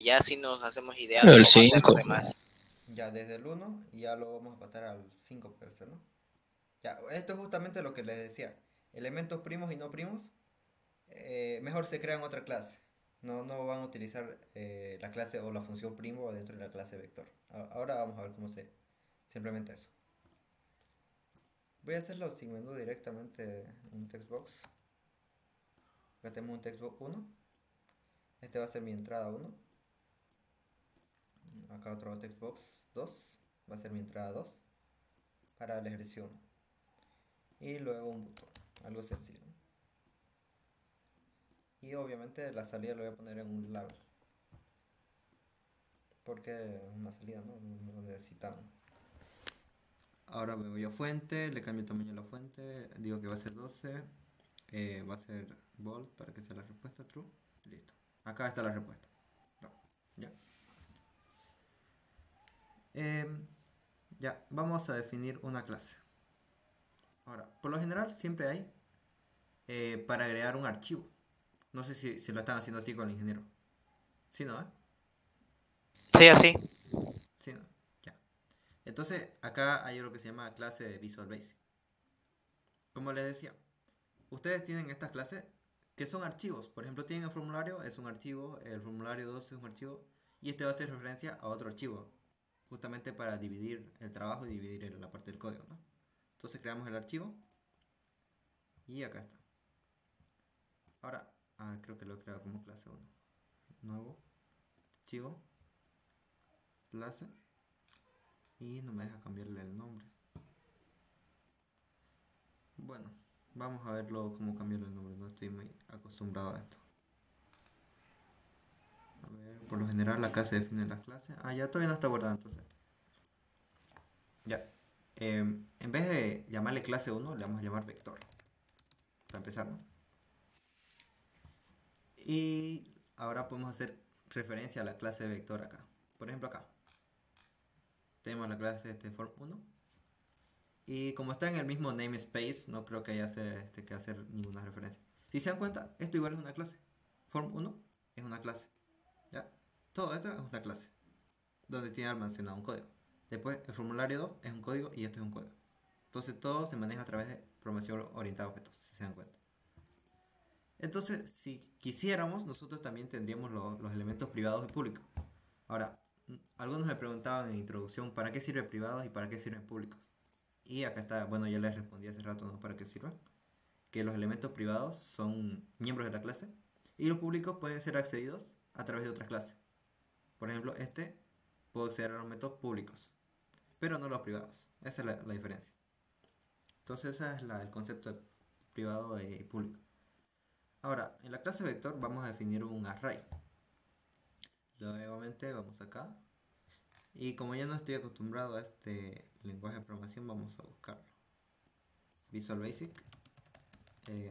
Ya así nos hacemos idea de El cómo hacer los 5. demás. Ya desde el uno y ya lo vamos a pasar al 5 puede ser, ¿no? Ya, esto es justamente lo que les decía. Elementos primos y no primos, mejor se crean otra clase. No van a utilizar la clase o la función primo dentro de la clase vector. Ahora vamos a ver cómo se implementa eso. Voy a hacerlo sin menú directamente en un textbox. Acá tenemos un textbox 1. Este va a ser mi entrada 1. Acá otro textbox 2. Va a ser mi entrada 2 para el ejercicio 1. Y luego un botón. Algo sencillo, ¿no? Y obviamente la salida lo voy a poner en un label. Porque es una salida, ¿no? No necesitamos. Ahora voy a fuente, le cambio el tamaño de la fuente, digo que va a ser 12, va a ser bold para que sea la respuesta true, listo. Acá está la respuesta. No, ya. Ya, vamos a definir una clase. Ahora, por lo general siempre hay para agregar un archivo. No sé si lo están haciendo así con el ingeniero. Sí, ¿no? Sí, así. Sí, ¿no? Ya. Entonces, acá hay lo que se llama clase de Visual Basic. Como les decía, ustedes tienen estas clases que son archivos. Por ejemplo, tienen el formulario, es un archivo, el formulario 2 es un archivo, y este va a hacer referencia a otro archivo, justamente para dividir el trabajo y dividir la parte del código, ¿no? Entonces creamos el archivo y acá está. Ahora, creo que lo he creado como clase 1. Nuevo, archivo, clase, y no me deja cambiarle el nombre. Bueno, vamos a verlo cómo cambiarle el nombre, no estoy muy acostumbrado a esto. A ver, por lo general acá se define las clases. Ya todavía no está guardado entonces. Ya. En vez de llamarle clase 1, le vamos a llamar vector. Para empezar, ¿no? Y ahora podemos hacer referencia a la clase vector acá. Por ejemplo acá. Tenemos la clase form 1. Y como está en el mismo namespace, no creo que haya que hacer ninguna referencia. Si se dan cuenta, esto igual es una clase. Form 1 es una clase. ¿Ya? Todo esto es una clase. Donde tiene almacenado un código. Después el formulario 2 es un código y esto es un código. Entonces todo se maneja a través de programación orientada a objetos, si se dan cuenta. Entonces, si quisiéramos, nosotros también tendríamos los elementos privados y públicos. Ahora, algunos me preguntaban en introducción, ¿para qué sirve privados y para qué sirven públicos? Y acá está, bueno, ya les respondí hace rato, ¿no? ¿Para qué sirven? Que los elementos privados son miembros de la clase y los públicos pueden ser accedidos a través de otras clases. Por ejemplo, puedo acceder a los métodos públicos, pero no los privados. Esa es la diferencia. Entonces, ese es el concepto de privado y público. Ahora, en la clase vector vamos a definir un array. Nuevamente vamos acá. Y como ya no estoy acostumbrado a este lenguaje de programación, vamos a buscarlo. Visual Basic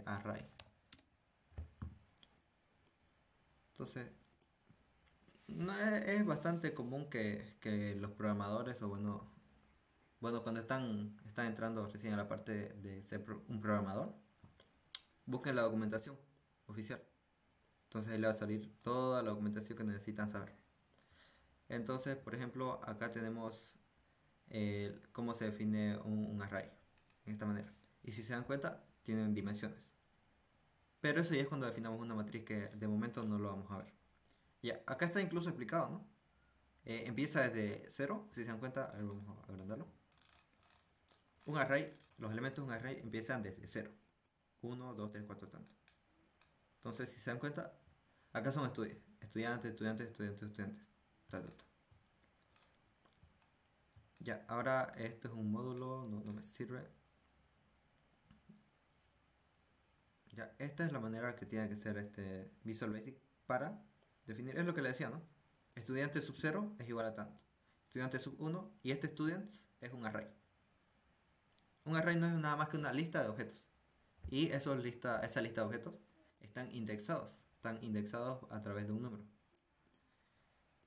Array. Entonces, no es bastante común que los programadores, o bueno, cuando están entrando recién a la parte de ser un programador, busquen la documentación oficial. Entonces ahí le va a salir toda la documentación que necesitan saber. Entonces, por ejemplo, acá tenemos cómo se define un array, en esta manera. Y si se dan cuenta, tienen dimensiones. Pero eso ya es cuando definamos una matriz que de momento no lo vamos a ver. Ya, acá está incluso explicado, ¿no? Empieza desde 0, si se dan cuenta, a ver, vamos a agrandarlo. Un array, los elementos de un array empiezan desde 0. 1, 2, 3, 4, tanto. Entonces, si se dan cuenta, acá son estudiantes, estudiantes, estudiantes, estudiantes. Ta, ta, ta. Ya, ahora esto es un módulo, no me sirve. Ya, esta es la manera que tiene que ser este Visual Basic para definir, es lo que le decía, ¿no? Estudiante sub 0 es igual a tanto. Estudiante sub 1 y este students es un array. Un array no es nada más que una lista de objetos. Y esa lista de objetos están indexados a través de un número.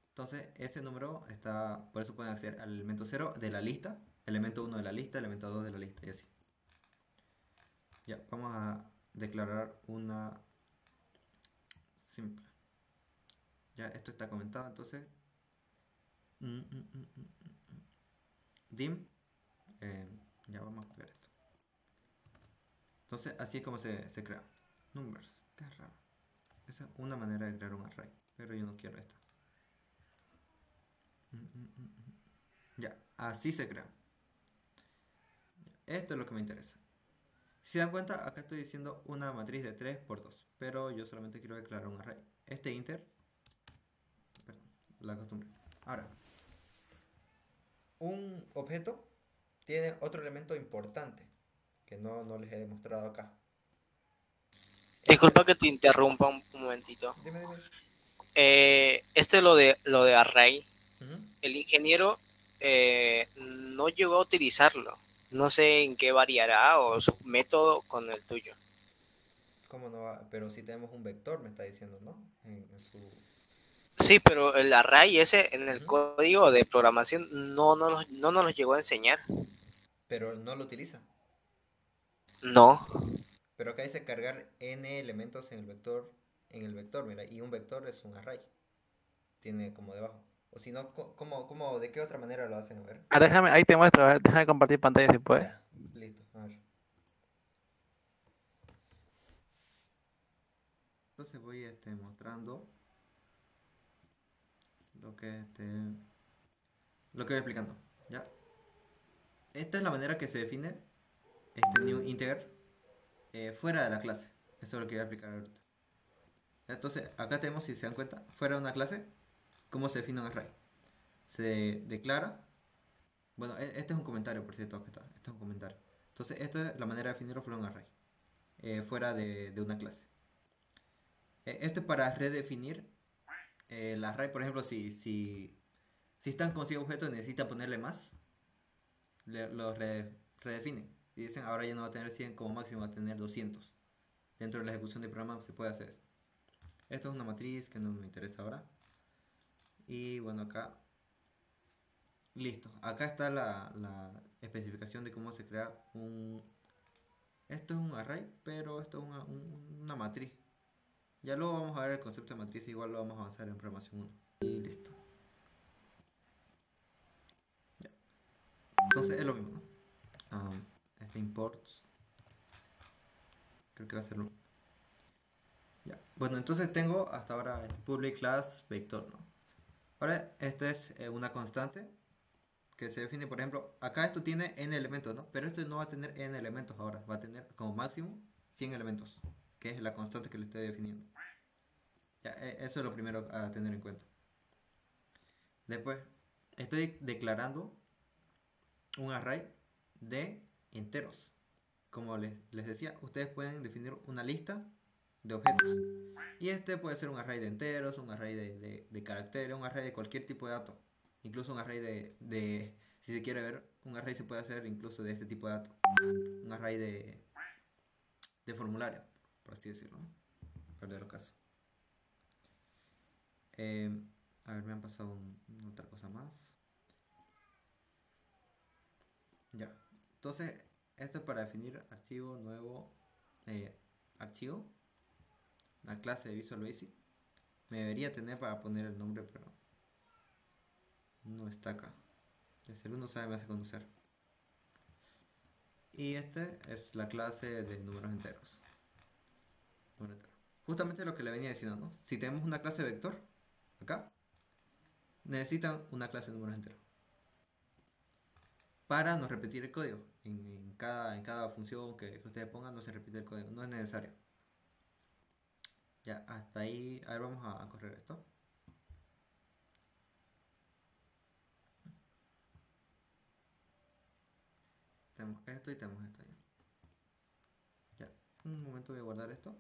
Entonces, ese número está, por eso pueden acceder al elemento 0 de la lista, elemento 1 de la lista, elemento 2 de la lista y así. Ya, vamos a declarar una simple. Ya, esto está comentado, entonces. mm, mm, mm, mm, mm, dim. Ya vamos a copiar esto. Entonces, así es como se crea. Numbers. Qué raro. Esa es una manera de crear un array. Pero yo no quiero esta. Ya, así se crea. Esto es lo que me interesa. Si se dan cuenta, acá estoy diciendo una matriz de 3 por 2. Pero yo solamente quiero declarar un array. Este inter. Perdón, la costumbre. Ahora, un objeto tiene otro elemento importante que no les he demostrado acá. Disculpa que te interrumpa un momentito. Dime. Lo de array, Ujú. el ingeniero no llegó a utilizarlo. No sé en qué variará o su método con el tuyo. ¿Cómo no va? Pero si tenemos un vector, me está diciendo, ¿no? En su... Sí, pero el array ese en el Ujú. código de programación no nos lo llegó a enseñar. Pero no lo utiliza. No. Pero acá dice cargar n elementos en el vector, mira, y un vector es un array. Tiene como debajo. O si no, de qué otra manera lo hacen? A ver. Ahora déjame, ahí te muestro, a ver, déjame compartir pantalla si puedes. Ya, listo, a ver. Entonces voy mostrando lo que lo que voy explicando, ¿ya? Esta es la manera que se define este new integer fuera de la clase. Eso es lo que voy a explicar ahorita. Entonces, acá tenemos, si se dan cuenta, fuera de una clase, cómo se define un array. Se declara. Bueno, este es un comentario, por cierto, que está. Este es un comentario. Entonces, esta es la manera de definirlo fuera de un array, fuera de una clase. Esto es para redefinir el array, por ejemplo, si están con 100 objetos y necesitan ponerle más, los redefinen. Y dicen, ahora ya no va a tener 100, como máximo va a tener 200. Dentro de la ejecución del programa se puede hacer eso. Esto es una matriz que no me interesa ahora. Y bueno, acá. Listo. Acá está la especificación de cómo se crea un... Esto es un array, pero esto es una matriz. Ya luego vamos a ver el concepto de matriz, igual lo vamos a avanzar en programación 1. Y listo. Ya. Entonces es lo mismo, ¿no? Este imports. Creo que va a ser lo mismo. Ya. Bueno, entonces tengo hasta ahora public class vector, ¿no? Ahora, esta es una constante que se define, por ejemplo, acá esto tiene n elementos, ¿no? Pero esto no va a tener n elementos ahora, va a tener como máximo 100 elementos, que es la constante que le estoy definiendo. Ya, eso es lo primero a tener en cuenta. Después, estoy declarando un array de enteros. Como les decía, ustedes pueden definir una lista de objetos. Y este puede ser un array de enteros, un array de caracteres, un array de cualquier tipo de datos. Incluso un array si se quiere ver, un array se puede hacer incluso de este tipo de datos. Un array de formulario, por así decirlo, ¿no? Perder los casos. A ver, me han pasado otra cosa más. Ya. Entonces, esto es para definir archivo nuevo, archivo, la clase de Visual Basic. Me debería tener para poner el nombre, pero no está acá. Si alguno sabe, me hace conocer. Y este es la clase de números enteros. Justamente lo que le venía diciendo, ¿no? Si tenemos una clase vector, acá, necesitan una clase de números enteros. Para no repetir el código. En cada función que ustedes pongan no se repite el código, no es necesario. Ya, hasta ahí. A ver, vamos a correr esto. Tenemos esto y tenemos esto ya. Ya, un momento voy a guardar esto.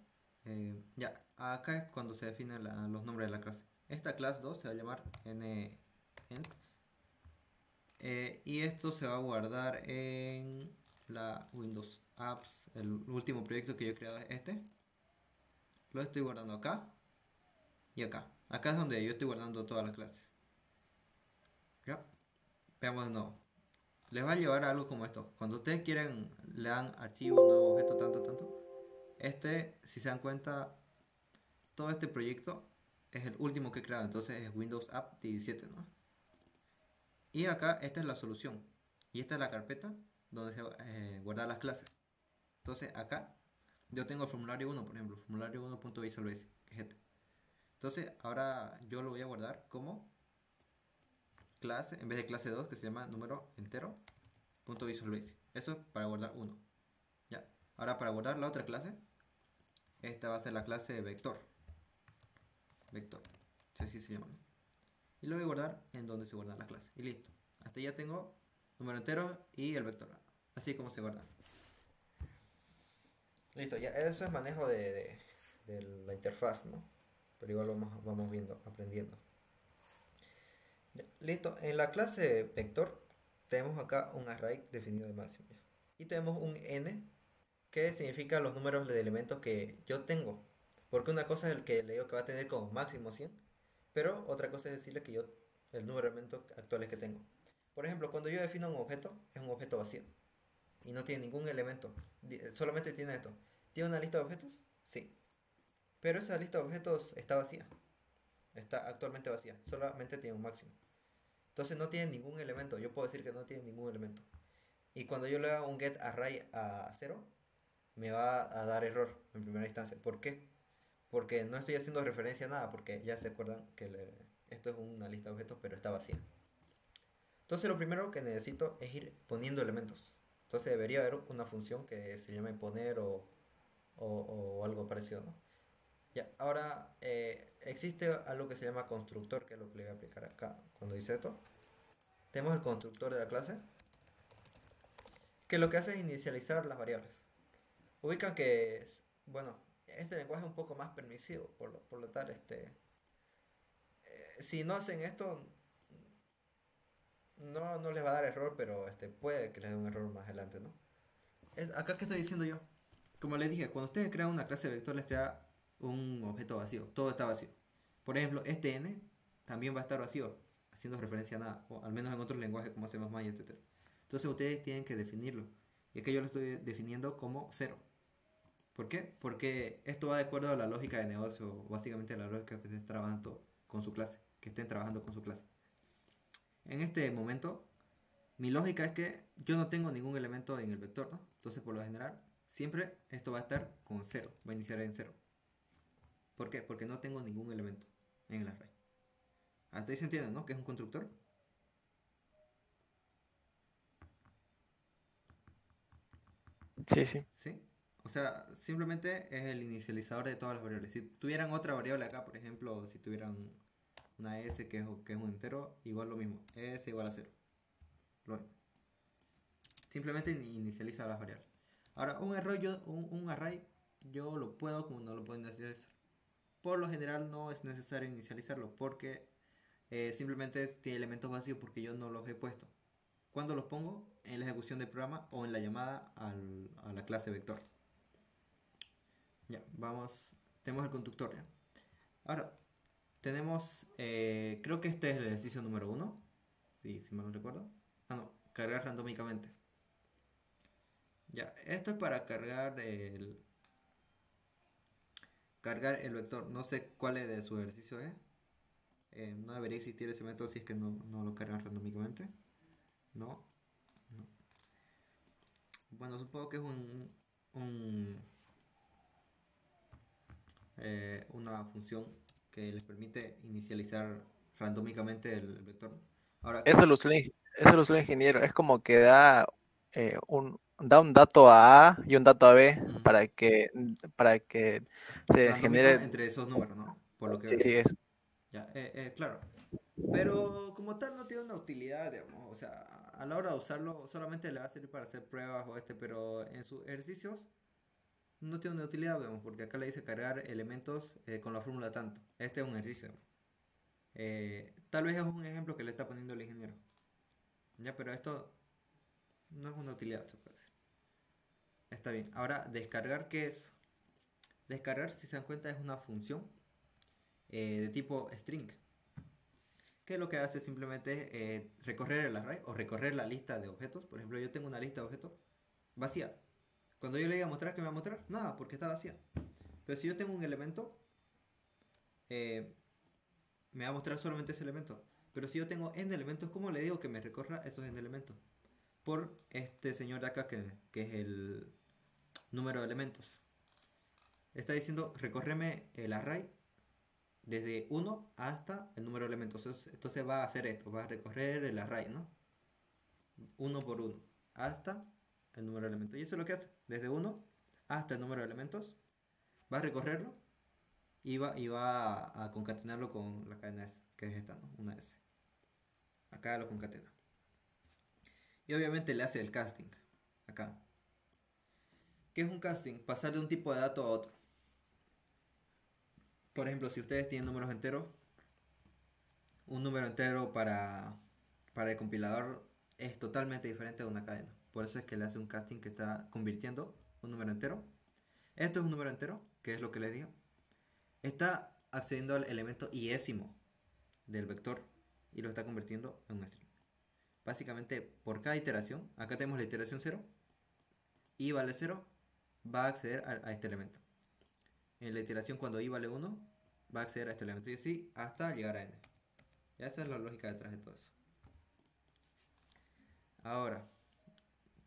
Ya, acá es cuando se definen los nombres de la clase. Esta clase 2 se va a llamar nent. Y esto se va a guardar en la Windows Apps. El último proyecto que yo he creado es este. Lo estoy guardando acá y acá. Acá es donde yo estoy guardando todas las clases. ¿Ya? Veamos de nuevo. Les va a llevar a algo como esto. Cuando ustedes quieren, le dan archivo, nuevo objeto, tanto. Si se dan cuenta, todo este proyecto es el último que he creado, entonces es Windows App 17, ¿no? Y acá esta es la solución. Y esta es la carpeta donde se guardar las clases. Entonces acá yo tengo el formulario 1, por ejemplo, formulario 1.visualbasic, que es este. Entonces ahora yo lo voy a guardar como clase, en vez de clase 2, que se llama número entero, punto visualbasic. Eso es para guardar 1. Ya. Ahora para guardar la otra clase, esta va a ser la clase vector. Vector. Así se llama, ¿no? Y lo voy a guardar en donde se guardan las clases. Y listo. Hasta ya tengo número entero y el vector. Así como se guarda. Listo, ya eso es manejo de la interfaz, ¿no? Pero igual vamos viendo, aprendiendo. Ya, listo, en la clase vector tenemos acá un array definido de máximo. Y tenemos un n que significa los números de elementos que yo tengo. Porque una cosa es el que le digo que va a tener como máximo 100, pero otra cosa es decirle que yo el número de elementos actuales que tengo. Por ejemplo, cuando yo defino un objeto, es un objeto vacío y no tiene ningún elemento, solamente tiene esto. ¿Tiene una lista de objetos? Sí. Pero esa lista de objetos está vacía. Está actualmente vacía. Solamente tiene un máximo. Entonces no tiene ningún elemento. Yo puedo decir que no tiene ningún elemento. Y cuando yo le haga un get array a 0, me va a dar error en primera instancia. ¿Por qué? Porque no estoy haciendo referencia a nada. Porque ya se acuerdan que esto es una lista de objetos, pero está vacía. Entonces lo primero que necesito es ir poniendo elementos. Entonces debería haber una función que se llame poner o algo parecido, ¿no? Ya, ahora existe algo que se llama constructor, que es lo que le voy a aplicar acá cuando dice esto. Tenemos el constructor de la clase, que lo que hace es inicializar las variables. Ubican que, bueno, este lenguaje es un poco más permisivo, por lo tal, si no hacen esto, no les va a dar error, pero puede que les dé un error más adelante, ¿no? Acá que estoy diciendo yo. Como les dije, cuando ustedes crean una clase vector, les crea un objeto vacío. Todo está vacío. Por ejemplo, este n también va a estar vacío, haciendo referencia a nada, o al menos en otros lenguajes como C++ y etc. Entonces ustedes tienen que definirlo. Y aquí yo lo estoy definiendo como 0. ¿Por qué? Porque esto va de acuerdo a la lógica de negocio, básicamente a la lógica que estén trabajando con su clase, que estén trabajando con su clase. En este momento, mi lógica es que yo no tengo ningún elemento en el vector, ¿no? Entonces, por lo general, siempre esto va a estar con 0, va a iniciar en 0. ¿Por qué? Porque no tengo ningún elemento en el array. Hasta ahí se entiende, ¿no? Que es un constructor. Sí, sí. ¿Sí? O sea, simplemente es el inicializador de todas las variables. Si tuvieran otra variable acá, por ejemplo, si tuvieran una s que es un entero, igual lo mismo. S igual a 0. Lo mismo. Simplemente inicializa las variables. Ahora, un array yo lo puedo como no lo puedo inicializar. Por lo general no es necesario inicializarlo porque simplemente tiene elementos vacíos porque yo no los he puesto. ¿Cuándo los pongo? En la ejecución del programa o en la llamada a la clase vector. Ya, vamos. Tenemos el constructor ya. Ahora, tenemos, creo que este es el ejercicio número 1. Si mal no recuerdo. Ah, no, cargar randómicamente. Ya, esto es para cargar el vector. No sé cuál es de su ejercicio es. No debería existir ese método si es que no lo cargan randómicamente. No. Bueno, supongo que es una función que les permite inicializar randómicamente el vector. Ahora, Eso lo usa el ingeniero. Es como que da un dato a A y un dato a B para que se randómico genere. entre esos números, ¿no? Por lo que Sí, veo. sí, es. Ya, claro. Pero como tal no tiene una utilidad, digamos. O sea, a la hora de usarlo solamente le va a servir para hacer pruebas pero en sus ejercicios no tiene una utilidad, digamos, porque acá le dice cargar elementos con la fórmula tanto. Este es un ejercicio. Tal vez es un ejemplo que le está poniendo el ingeniero. Ya, pero esto no es una utilidad, se puede decir. Está bien. Ahora, descargar, ¿qué es? Descargar, si se dan cuenta, es una función de tipo string. Que lo que hace simplemente es recorrer el array o recorrer la lista de objetos. Por ejemplo, yo tengo una lista de objetos vacía. Cuando yo le diga mostrar, ¿qué me va a mostrar? Nada, porque está vacía. Pero si yo tengo un elemento, me va a mostrar solamente ese elemento. Pero si yo tengo n elementos, ¿cómo le digo que me recorra esos n elementos? Por este señor de acá que es el número de elementos. Está diciendo, recórreme el array desde 1 hasta el número de elementos. Entonces va a hacer esto, va a recorrer el array, ¿no? Uno por uno, hasta el número de elementos. Y eso es lo que hace. Desde 1 hasta el número de elementos, va a recorrerlo y va a concatenarlo con la cadena S, que es esta, ¿no? Una S. Acá lo concatena. Y obviamente le hace el casting, acá. ¿Qué es un casting? Pasar de un tipo de dato a otro. Por ejemplo, si ustedes tienen números enteros, un número entero para el compilador es totalmente diferente de una cadena. Por eso es que le hace un casting que está convirtiendo un número entero. Esto es un número entero, que es lo que les digo. Está accediendo al elemento iésimo del vector y lo está convirtiendo en un string. Básicamente, por cada iteración, acá tenemos la iteración 0, i vale 0, va a acceder a este elemento. En la iteración cuando i vale 1, va a acceder a este elemento y así hasta llegar a n. Ya esa es la lógica detrás de todo eso. Ahora,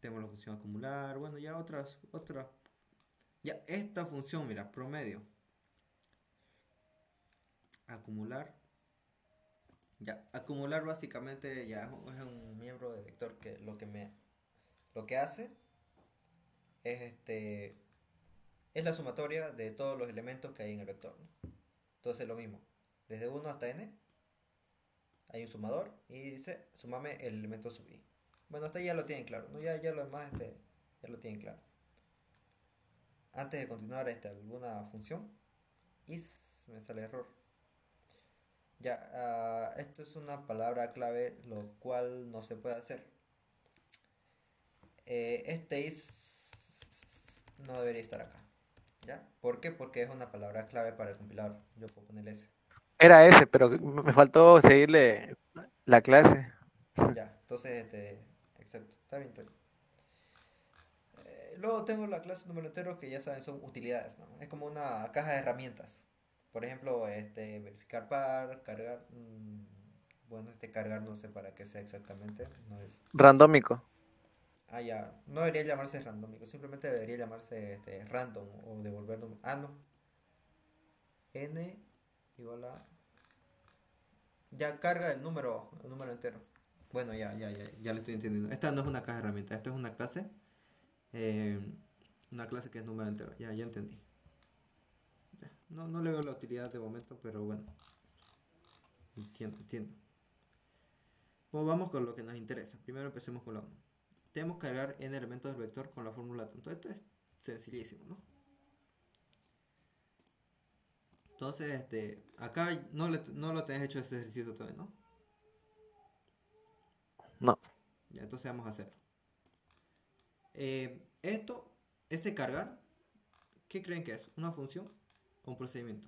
tenemos la función acumular, bueno, ya otras. Ya esta función, mira, promedio. Acumular. Ya, acumular básicamente ya es un miembro de vector que lo que hace es es la sumatoria de todos los elementos que hay en el vector, ¿no? Entonces lo mismo, desde 1 hasta n hay un sumador y dice, sumame el elemento sub i. Bueno, hasta ahí ya lo tienen claro, ¿no? Ya lo demás ya lo tienen claro. Antes de continuar alguna función, me sale error. Ya, esto es una palabra clave, lo cual no se puede hacer. Is no debería estar acá. ¿Ya? ¿Por qué? Porque es una palabra clave para el compilador. Yo puedo ponerle ese. Era ese, pero me faltó seguirle la clase. Ya, entonces, exacto, está bien. Luego tengo la clase número entero que ya saben son utilidades, ¿no? Es como una caja de herramientas. Por ejemplo, verificar par, cargar. Bueno, cargar no sé para qué sea exactamente. No es. Randómico. Ah, ya. No debería llamarse randómico, simplemente debería llamarse random o devolver número. Ah, no. N igual a. Ya carga el número entero. Bueno, ya lo estoy entendiendo. Esta no es una caja de herramientas, esta es una clase. Una clase que es número entero. Ya entendí. Ya. No le veo la utilidad de momento, pero bueno. Entiendo. Bueno, vamos con lo que nos interesa. Primero empecemos con la 1. Tenemos que cargar n elementos del vector con la fórmula. Entonces esto es sencillísimo, ¿no? Entonces, acá no lo tenés hecho ese ejercicio todavía, ¿no? No. Ya, entonces vamos a hacerlo. Cargar, ¿qué creen que es? ¿Una función o un procedimiento?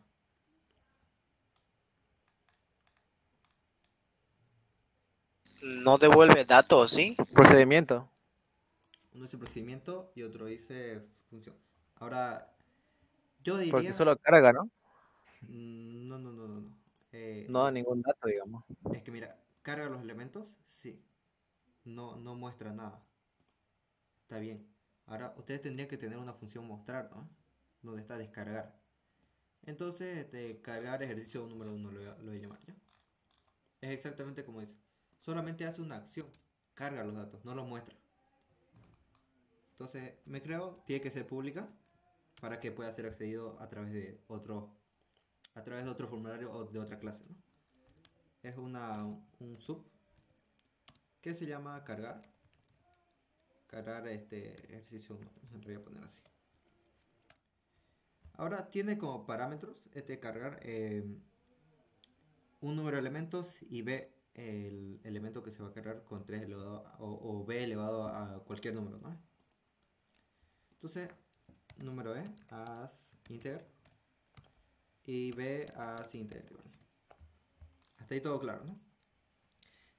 No devuelve datos, ¿sí? Procedimiento. Uno dice procedimiento y otro dice función. Ahora, yo diría... Porque solo carga, ¿no? No. No da ningún dato, digamos. Es que mira, carga los elementos, sí. No muestra nada. Está bien. Ahora, ustedes tendrían que tener una función mostrar, ¿no? Donde está descargar. Entonces, cargar ejercicio número 1 lo voy a llamar, ¿ya? Es exactamente como dice. Solamente hace una acción. Carga los datos, no los muestra. Entonces, tiene que ser pública para que pueda ser accedido a través de otro formulario o de otra clase, ¿no? Es un sub que se llama cargar ejercicio 1. Lo voy a poner así. Ahora tiene como parámetros cargar un número de elementos y b el elemento que se va a cargar con 3 elevado o b elevado a cualquier número, ¿no? Entonces, número e as integer y b as integer. Hasta ahí todo claro, ¿no?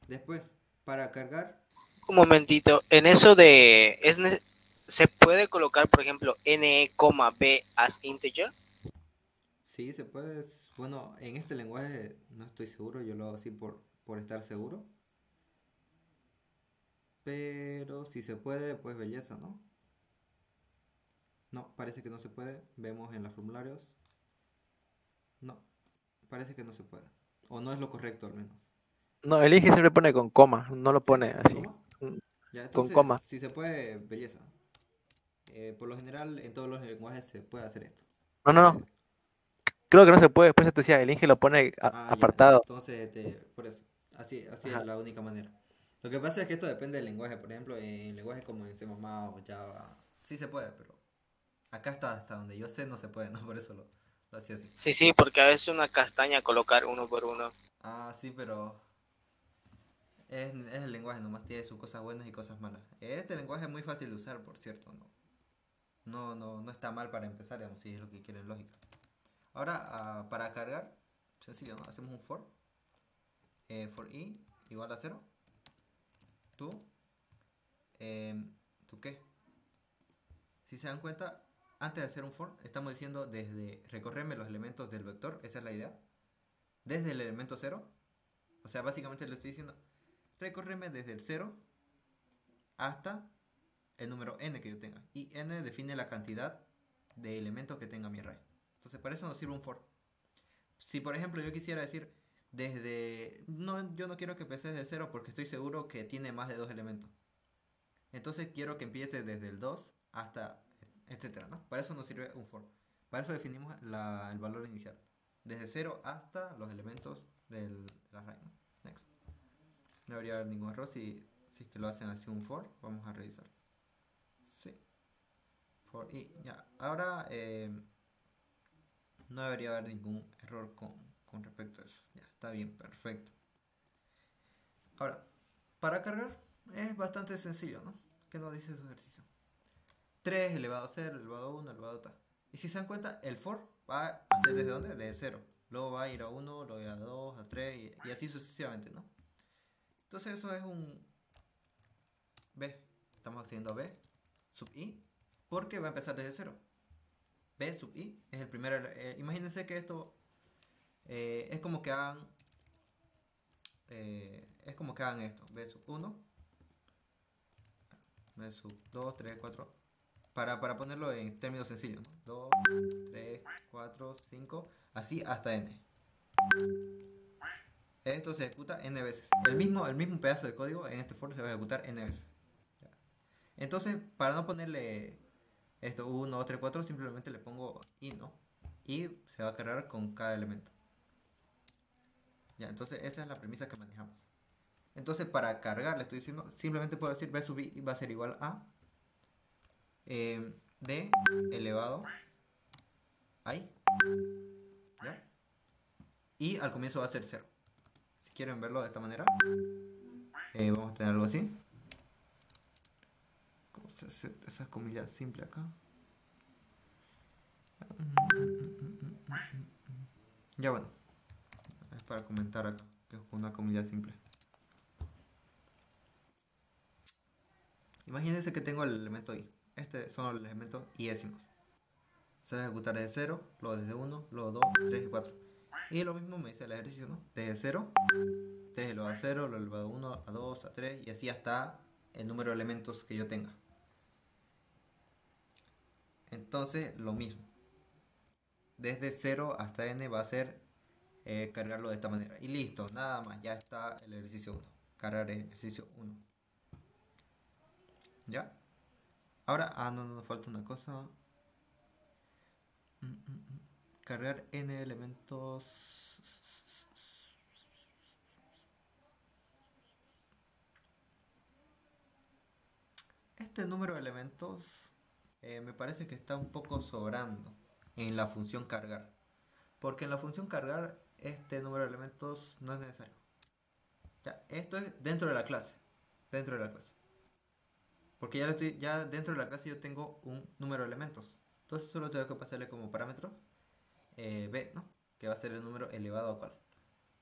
Después, para cargar... Un momentito, en eso ¿se puede colocar, por ejemplo, n, b as integer? Sí, se puede. Bueno, en este lenguaje no estoy seguro, yo lo hago así por estar seguro. Pero si se puede, pues belleza, ¿no? No, parece que no se puede. Vemos en los formularios. No, parece que no se puede. O no es lo correcto al menos. No, el Inge siempre pone con coma, no lo ¿Sí? pone ¿Con así. coma? Ya, Con entonces, coma. si se puede, belleza. Por lo general, en todos los lenguajes se puede hacer esto. No, no, no. Creo que no se puede. Después te decía, el Inge lo pone Ya, apartado. entonces, por eso. Así es Ajá. la única manera. Lo que pasa es que esto depende del lenguaje. Por ejemplo, en lenguajes como en C++ o Java, sí se puede, pero acá está hasta donde yo sé no se puede, ¿no? Por eso lo hacía así. Sí, sí, porque a veces una castaña colocar uno por uno. Sí, pero es el lenguaje, nomás tiene sus cosas buenas y cosas malas. Este lenguaje es muy fácil de usar, por cierto, ¿no? No está mal para empezar, digamos, si es lo que quieren lógica. Ahora, para cargar, sencillo, ¿no? Hacemos un for i igual a 0. Tú, ¿tú qué? Si se dan cuenta, antes de hacer un for, estamos diciendo desde recorrerme los elementos del vector, esa es la idea. Desde el elemento 0, o sea, básicamente le estoy diciendo, recórreme desde el 0 hasta el número n que yo tenga. Y n define la cantidad de elementos que tenga mi array. Entonces, para eso nos sirve un for. Si, por ejemplo, yo quisiera decir yo no quiero que empiece desde el 0 porque estoy seguro que tiene más de 2 elementos. Entonces, quiero que empiece desde el 2 hasta etcétera, ¿no? Para eso nos sirve un for. Para eso definimos el valor inicial. Desde 0 hasta los elementos del array, ¿no? Next. No debería haber ningún error si es que lo hacen así un for. Vamos a revisar. Sí. For i. Ya. Ahora no debería haber ningún error con respecto a eso. Ya, está bien, perfecto. Ahora, para cargar es bastante sencillo, ¿no? ¿Qué nos dice su ejercicio? 3 elevado a 0, elevado a 1, elevado a tal. Y si se dan cuenta, el for va a hacer desde dónde? Desde 0. Luego va a ir a 1, luego a 2, a 3 y así sucesivamente, ¿no? Entonces eso es un B. Estamos haciendo B sub i porque va a empezar desde 0. B sub i es el primer... imagínense que esto es como que hagan... es como que hagan esto. B sub 1. B sub 2, 3, 4... Para ponerlo en términos sencillos, ¿no? 2, 3, 4, 5, así hasta n. Esto se ejecuta n veces. El mismo pedazo de código en este for se va a ejecutar n veces. Entonces, para no ponerle esto 1, 2, 3, 4, simplemente le pongo i, ¿no? Y se va a cargar con cada elemento. Ya, entonces esa es la premisa que manejamos. Entonces, para cargar, le estoy diciendo, simplemente puedo decir b sub i va a ser igual a d elevado a i. ¿Ya? Y al comienzo va a ser 0. Si quieren verlo de esta manera, vamos a tener algo así. ¿Cómo se hace esas comillas simples acá? Ya bueno, es para comentar acá, que es una comilla simple. Imagínense que tengo el elemento i. Estos son los elementos iésimos. Se va a ejecutar desde 0, luego desde 1, luego 2, 3 y 4. Y lo mismo me dice el ejercicio, ¿no? Desde 0, 3 elevado a 0, luego elevado a 1, a 2, a 3 y así hasta el número de elementos que yo tenga. Entonces, lo mismo. Desde 0 hasta n va a ser cargarlo de esta manera. Y listo, nada más, ya está el ejercicio 1. Cargar el ejercicio 1. ¿Ya? Ahora, no, nos falta una cosa. Cargar n elementos. Este número de elementos me parece que está un poco sobrando en la función cargar. Porque en la función cargar este número de elementos no es necesario. Ya, esto es dentro de la clase. Dentro de la clase. Porque ya dentro de la clase yo tengo un número de elementos. Entonces solo tengo que pasarle como parámetro b, ¿no? Que va a ser el número elevado a cual.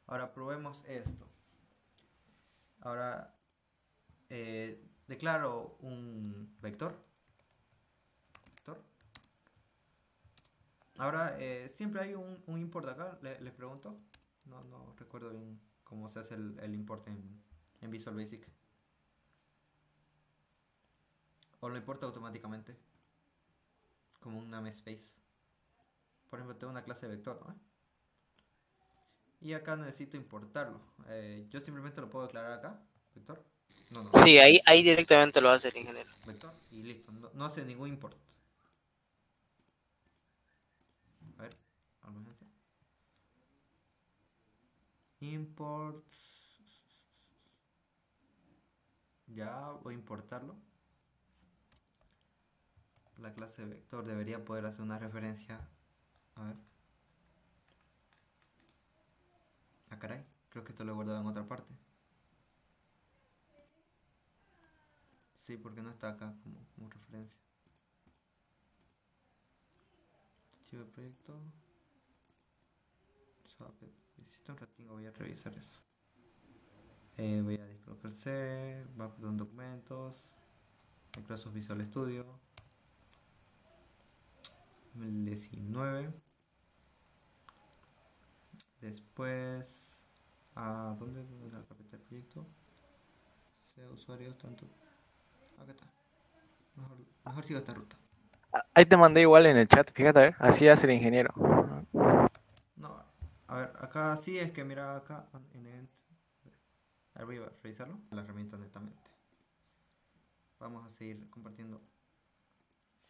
Ahora probemos esto. Ahora declaro un vector. Ahora, siempre hay un import acá, les pregunto. No recuerdo bien cómo se hace el import en Visual Basic. O lo importa automáticamente, como un namespace. Por ejemplo, tengo una clase de vector, ¿no? Y acá necesito importarlo. Yo simplemente lo puedo declarar acá, vector. No. Sí, ahí directamente lo hace el ingeniero. Vector y listo. No hace ningún import. A ver, emergencia. Import. Ya voy a importarlo. La clase vector debería poder hacer una referencia. A ver. Ah, caray. Creo que esto lo he guardado en otra parte. Sí, porque no está acá como referencia. Archivo de proyecto. Necesito un ratingo, voy a revisar eso. Voy a disco local C, va por documentos, Microsoft Visual Studio 2019. Después, ¿dónde la carpeta del proyecto? Sea usuarios, tanto. Acá está. Mejor sigo esta ruta. Ahí te mandé igual en el chat, fíjate, a ver, así hace el ingeniero. No, a ver, acá sí es que mira acá en el. A ver, voy a revisarlo. La herramienta netamente. Vamos a seguir compartiendo.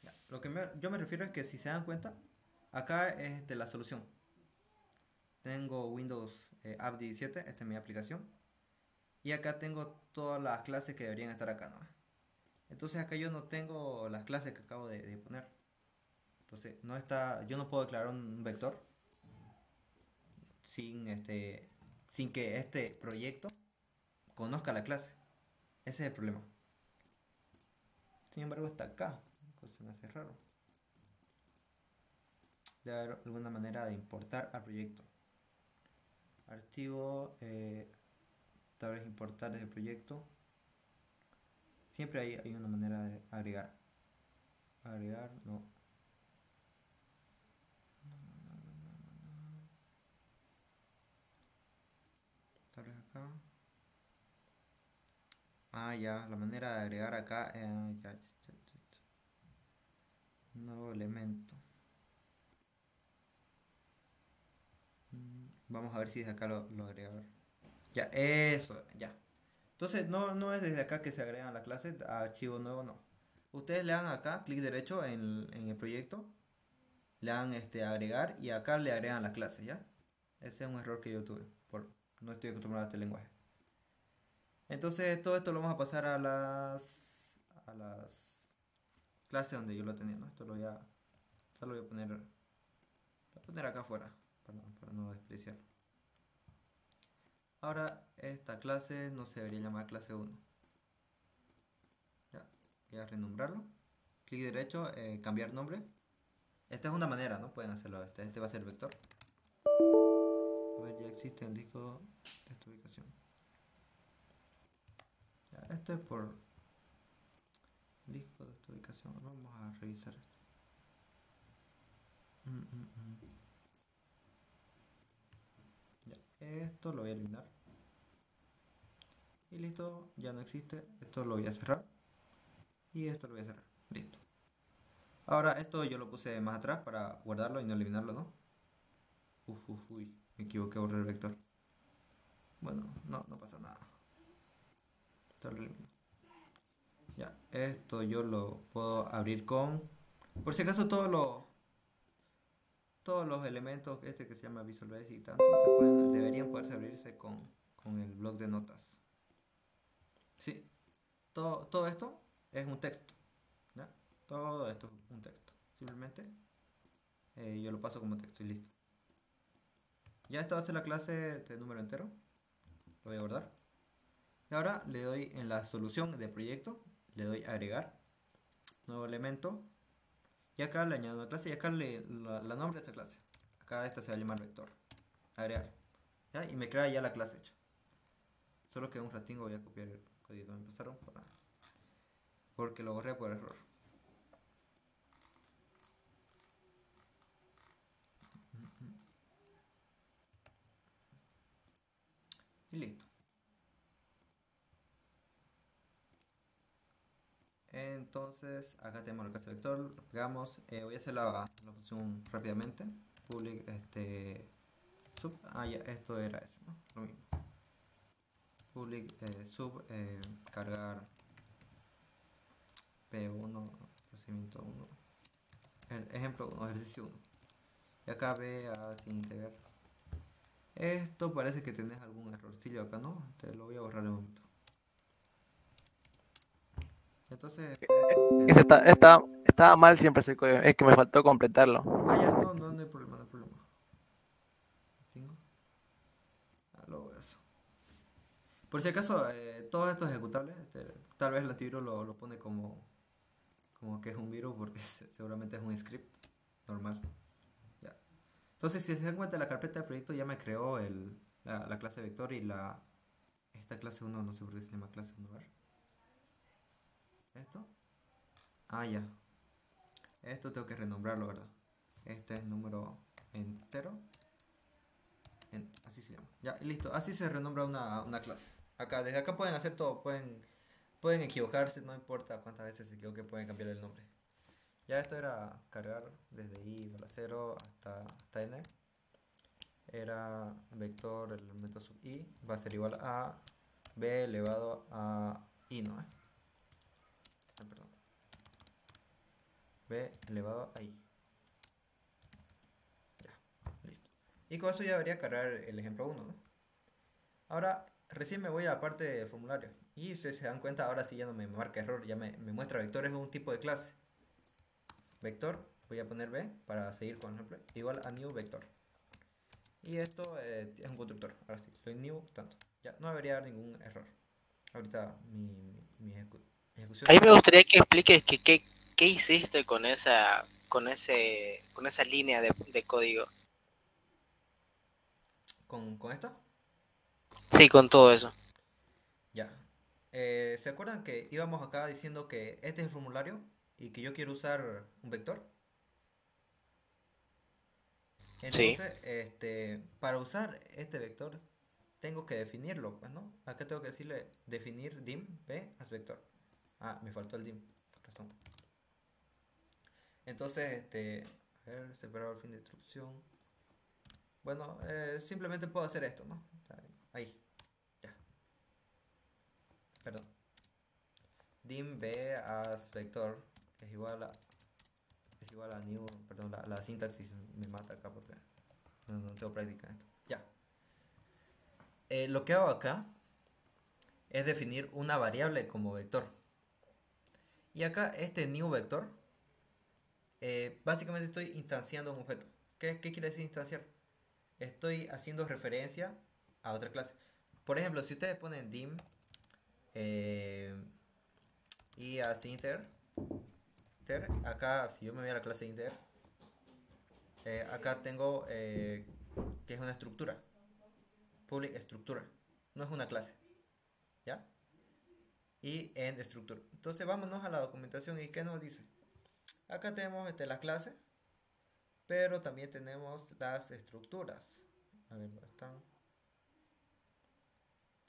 Ya, lo que yo me refiero es que si se dan cuenta, acá es la solución. Tengo Windows App 17, esta es mi aplicación. Y acá tengo todas las clases que deberían estar acá, ¿no? Entonces acá yo no tengo las clases que acabo de poner. Entonces no está, yo no puedo declarar un vector sin que este proyecto conozca la clase. Ese es el problema. Sin embargo está acá, cosa me hace raro. Debe haber alguna manera de importar al proyecto. Archivo, tal vez importar desde el proyecto. Siempre hay una manera de agregar. Agregar, no. Tal vez acá. Ya, la manera de agregar acá. Un nuevo elemento. Vamos a ver si desde acá lo agrego. Ya, eso, ya. Entonces no es desde acá que se agregan las clases a archivo nuevo, no. Ustedes le dan acá, clic derecho en el proyecto, le dan agregar y acá le agregan las clases, ¿ya? Ese es un error que yo tuve, no estoy acostumbrado a este lenguaje. Entonces todo esto lo vamos a pasar a las clases donde yo lo tenía, ¿no? Esto lo voy a poner acá afuera para no despreciarlo. Ahora esta clase no se debería llamar clase 1. Ya, voy a renombrarlo. Clic derecho, cambiar nombre. Esta es una manera, ¿no? Pueden hacerlo. Este va a ser el vector. A ver, ya existe el disco de esta ubicación. Ya, esto es por disco de esta ubicación. Vamos a revisar esto. Ya, esto lo voy a eliminar. Y listo, ya no existe. Esto lo voy a cerrar. Y esto lo voy a cerrar. Listo. Ahora esto yo lo puse más atrás para guardarlo y no eliminarlo, ¿no? Uy, me equivoqué, borré el vector. Bueno, no pasa nada. Esto lo elimino. Ya, esto yo lo puedo abrir con... Por si acaso todos los elementos que se llama Visual Basic y tanto deberían poderse abrirse con el bloc de notas. Sí, todo esto es un texto, ¿ya? Todo esto es un texto. Simplemente yo lo paso como texto y listo. Ya esta va a ser la clase de número entero. Lo voy a guardar. Y ahora le doy en la solución de proyecto, le doy agregar, nuevo elemento. Y acá le añado una clase y acá la nombre de esta clase. Acá esta se va a llamar vector. Agregar. ¿Ya? Y me crea ya la clase hecha. Solo que un ratingo voy a copiar el código que me pasaron porque lo borré por error. Y listo. Entonces, acá tenemos la clase vector, lo pegamos. Voy a hacer la función rápidamente. Public, sub. Ah, ya, esto era eso, ¿no? Lo mismo. Public, sub, cargar P1, procedimiento 1. Ejemplo 1, ejercicio 1. Y acá ve a sin integrar. Esto parece que tenés algún errorcillo acá, ¿no? Te lo voy a borrar en un momento. Entonces, Que estaba mal siempre ese código, es que me faltó completarlo. ah, ya, no hay problema, no hay problema. ¿Tengo? Ah, lo voy a hacer. Por si acaso, todos estos ejecutables, tal vez el antivirus lo pone como que es un virus porque seguramente es un script normal. Ya. Entonces, si se dan cuenta, la carpeta de proyecto ya me creó la clase vector y esta clase 1, no sé por qué se llama clase 1. A ver. ¿Esto? Ah, ya. Esto tengo que renombrarlo, ¿verdad? Este es número entero. Así se llama. Ya, y listo. Así se renombra una clase. Acá, desde acá pueden hacer todo. Pueden equivocarse, no importa cuántas veces se equivoquen, pueden cambiar el nombre. Ya esto era cargar desde i igual a 0 hasta n. Era vector, el elemento sub i va a ser igual a b elevado a i, ¿no? Perdón. B elevado a i. Ya, listo. Y con eso ya debería cargar el ejemplo 1, ¿no? Ahora, recién me voy a la parte del formulario. Y ustedes se dan cuenta, ahora sí ya no me marca error, ya me muestra vector, es un tipo de clase. Vector, voy a poner b para seguir con el ejemplo, igual a new vector. Y esto es un constructor, ahora sí, lo new tanto. Ya, no debería haber ningún error. Ahorita mi ejecución. Ahí me gustaría que expliques qué hiciste con esa línea de código. ¿Con esto? Sí, con todo eso. Ya. ¿Se acuerdan que íbamos acá diciendo que este es el formulario y que yo quiero usar un vector? Sí. Entonces, para usar este vector tengo que definirlo, pues, ¿no? Acá tengo que decirle definir dim b as vector. Ah, me faltó el dim, por razón. Entonces, a ver, separar el fin de instrucción. Bueno, simplemente puedo hacer esto, ¿no? Ahí, ya. Perdón. Dim b as vector es igual a new, perdón, la sintaxis me mata acá porque no tengo práctica en esto. Ya. Lo que hago acá es definir una variable como vector. Y acá este new vector, básicamente estoy instanciando un objeto. ¿Qué quiere decir instanciar? Estoy haciendo referencia a otra clase. Por ejemplo, si ustedes ponen dim y así integer, acá si yo me voy a la clase integer, acá tengo que es una estructura, public estructura, no es una clase, ¿ya? Y end estructura. Entonces vámonos a la documentación y ¿qué nos dice? Acá tenemos las clases, pero también tenemos las estructuras. A ver, ¿dónde están?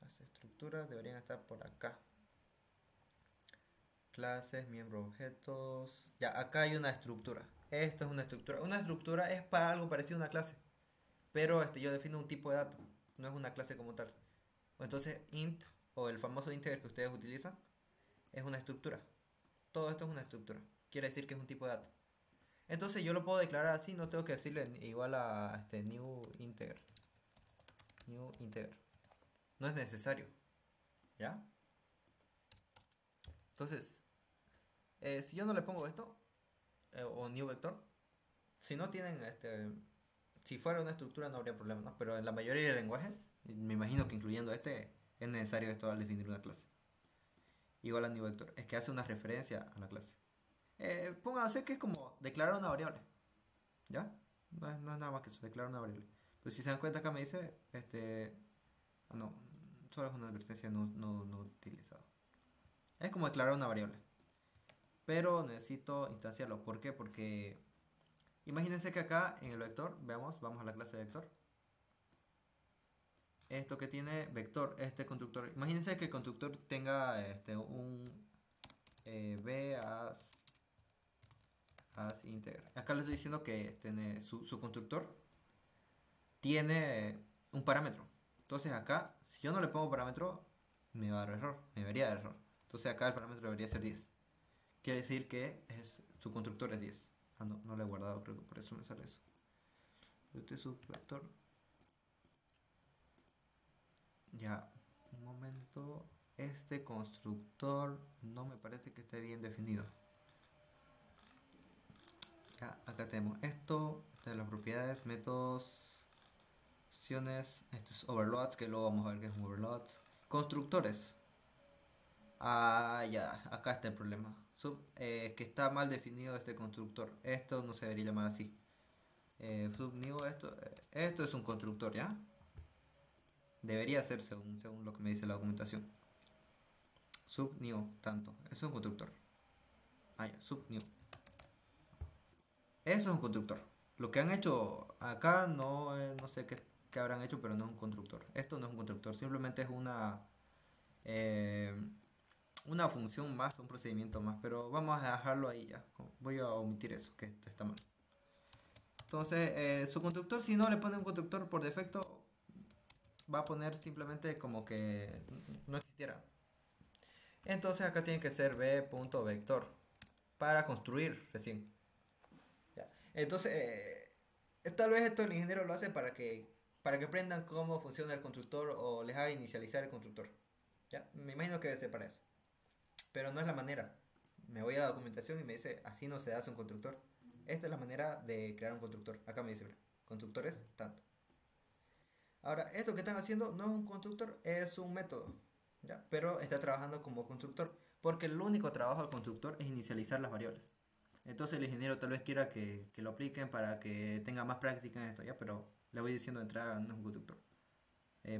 Las estructuras deberían estar por acá. Clases, miembros, objetos. Ya, acá hay una estructura. Esta es una estructura. Una estructura es para algo parecido a una clase. Pero yo defino un tipo de dato. No es una clase como tal. Entonces, int o el famoso integer que ustedes utilizan es una estructura. Todo esto es una estructura. Quiere decir que es un tipo de dato. Entonces yo lo puedo declarar así. No tengo que decirle igual a new integer. New integer. No es necesario. ¿Ya? Entonces, si yo no le pongo esto, o new vector, si no tienen, si fuera una estructura no habría problema, ¿no? Pero en la mayoría de lenguajes, me imagino que incluyendo es necesario esto al definir una clase. Igual a new vector, es que hace una referencia a la clase. Pónganse que es como declarar una variable, ¿ya? No es nada más que eso, declarar una variable. Pues si se dan cuenta acá me dice, no, solo es una advertencia no utilizada. Es como declarar una variable. Pero necesito instanciarlo. ¿Por qué? Porque imagínense que acá en el vector, veamos, vamos a la clase vector. esto que tiene vector, este constructor. Imagínense que el constructor tenga un b as integer. Acá le estoy diciendo que tiene su constructor tiene un parámetro. Entonces acá, si yo no le pongo parámetro, me va a dar error, me debería dar error. Entonces acá el parámetro debería ser 10. Quiere decir que su constructor es 10. Ah, no, no lo he guardado, creo que por eso me sale eso. Este es su vector. Ya, un momento. Este constructor no me parece que esté bien definido. Ya, acá tenemos esto, de las propiedades, métodos, opciones, esto es overloads, que luego vamos a ver qué es un overloads. Constructores. Ah, ya, acá está el problema. Que está mal definido este constructor. Esto no se debería llamar así. Subnew, esto es un constructor, ¿ya? Debería ser según lo que me dice la documentación. Subnew, tanto. Eso es un constructor. Ah, ya, subnew. Eso es un constructor. Lo que han hecho acá no sé qué habrán hecho, pero no es un constructor. Esto no es un constructor, simplemente es una función más, un procedimiento más. Pero vamos a dejarlo ahí ya. Voy a omitir eso, que esto está mal. Entonces, su constructor, si no le pone un constructor por defecto, va a poner simplemente como que no existiera. Entonces acá tiene que ser b.vector para construir recién. Ya. Entonces, tal vez esto el ingeniero lo hace para que aprendan cómo funciona el constructor o les haga inicializar el constructor. ¿Ya? Me imagino que debe ser para eso. Pero no es la manera. Me voy a la documentación y me dice, así no se hace un constructor. Esta es la manera de crear un constructor. Acá me dice, constructores, tanto. Ahora, esto que están haciendo no es un constructor, es un método. ¿Ya? Pero está trabajando como constructor. Porque el único trabajo del constructor es inicializar las variables. Entonces el ingeniero tal vez quiera que lo apliquen para que tenga más práctica en esto, ¿ya? Pero le voy diciendo de entrada, no es un constructor.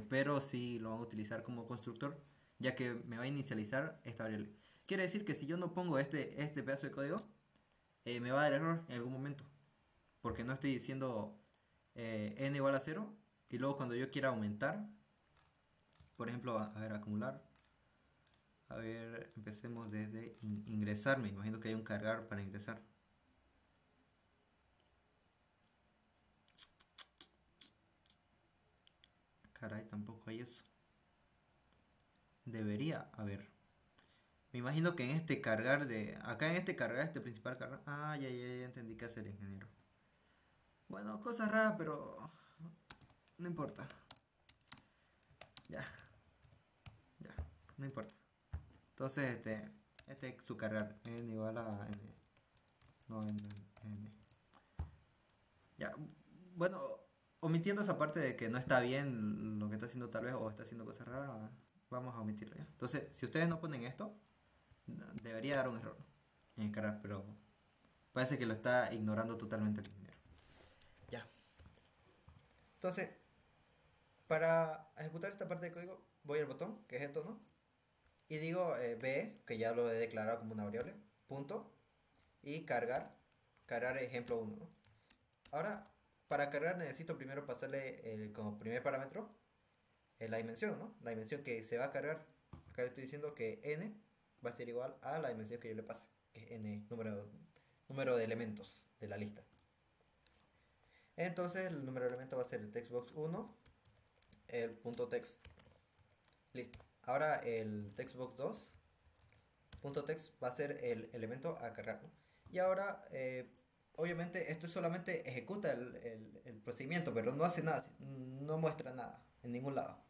Pero sí lo van a utilizar como constructor, ya que me va a inicializar esta variable. Quiere decir que si yo no pongo este pedazo de código, me va a dar error en algún momento. Porque no estoy diciendo n igual a 0. Y luego cuando yo quiera aumentar, por ejemplo, a ver, acumular. A ver, empecemos desde ingresar. Me imagino que hay un cargar para ingresar. Caray, tampoco hay eso. Debería haber. Me imagino que en este cargar acá en este cargar, este principal cargar. Ah, ya entendí qué hacer, ingeniero. Bueno, cosas raras, pero no importa. Ya. Ya, no importa. Entonces, este es su cargar. N igual a n. No, n. Ya, bueno, omitiendo esa parte de que no está bien lo que está haciendo tal vez o está haciendo cosas raras, vamos a omitirlo ya. Entonces, si ustedes no ponen esto, debería dar un error en el cargar, pero parece que lo está ignorando totalmente el ingeniero. Ya. Entonces, para ejecutar esta parte del código, voy al botón, que es esto, ¿no? Y digo b, que ya lo he declarado como una variable, punto, y cargar ejemplo 1, ¿no? Ahora, para cargar necesito primero pasarle como primer parámetro la dimensión, ¿no? La dimensión que se va a cargar. Acá le estoy diciendo que n va a ser igual a la dimensión que yo le pase, que es n, número de elementos de la lista. Entonces el número de elementos va a ser el textbox 1, el punto text. Listo. Ahora el textbox 2, punto text, va a ser el elemento a cargar, ¿no? Y ahora, obviamente, esto solamente ejecuta el procedimiento, pero no hace nada, no muestra nada en ningún lado.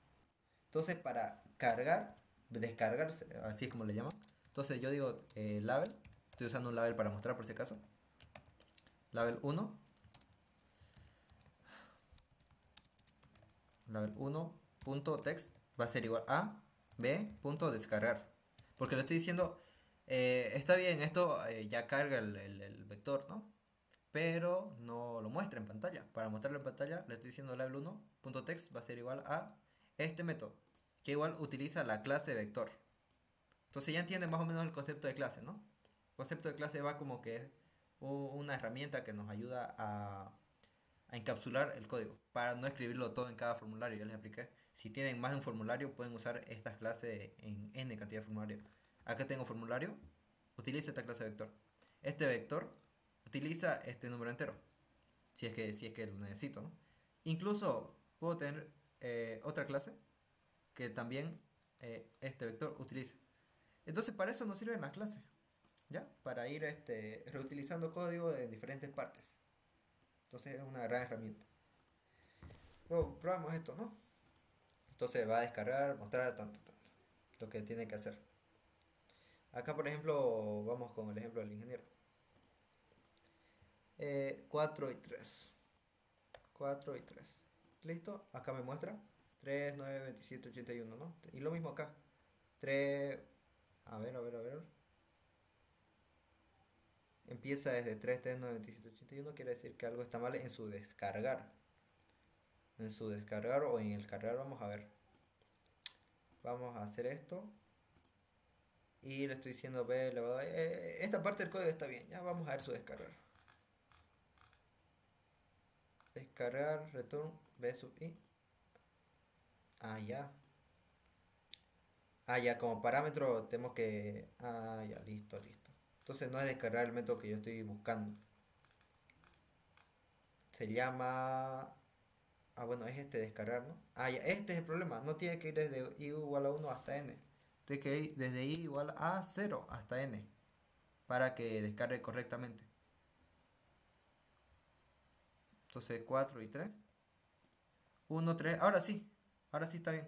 Entonces, para cargar, descargarse, así es como le llaman. Entonces, yo digo label, estoy usando un label para mostrar por si acaso. Label 1. Label 1.text va a ser igual a b.descargar. Porque le estoy diciendo, está bien, esto ya carga el vector, ¿no? Pero no lo muestra en pantalla. Para mostrarlo en pantalla, le estoy diciendo label 1.text va a ser igual a este método, que igual utiliza la clase vector. Entonces ya entienden más o menos el concepto de clase, ¿no? El concepto de clase va como que es una herramienta que nos ayuda a encapsular el código para no escribirlo todo en cada formulario, ya les expliqué, Si tienen más de un formulario, pueden usar estas clases en n cantidad de formularios. Acá tengo formulario, utiliza esta clase de vector. Este vector utiliza este número entero, si es que lo necesito, ¿no? Incluso puedo tener otra clase que también este vector utilice. Entonces para eso nos sirven las clases, ¿ya? Para ir reutilizando código de diferentes partes. Entonces es una gran herramienta. Luego probamos esto, ¿no? Entonces va a descargar, mostrar tanto, lo que tiene que hacer. Acá por ejemplo vamos con el ejemplo del ingeniero. 4 y 3. 4 y 3. ¿Listo? Acá me muestra 3, 9, 27, 81, ¿no? Y lo mismo acá. 3... A ver. Empieza desde 3, 3, 9, 27, 81. Quiere decir que algo está mal en su descargar. En su descargar o en el cargar. Vamos a ver. Vamos a hacer esto. Y le estoy diciendo B elevado a... esta parte del código está bien. Ya vamos a ver su descargar. Descargar, return, B sub i. Ya. Ya, como parámetro tenemos que... ya, listo. Entonces no es descargar el método que yo estoy buscando. Se llama... bueno, es descargar, ¿no? Ya, este es el problema. No tiene que ir desde i igual a 1 hasta n. Tiene que ir desde i igual a 0 hasta n. Para que descargue correctamente. Entonces 4 y 3. 1, 3. Ahora sí está bien.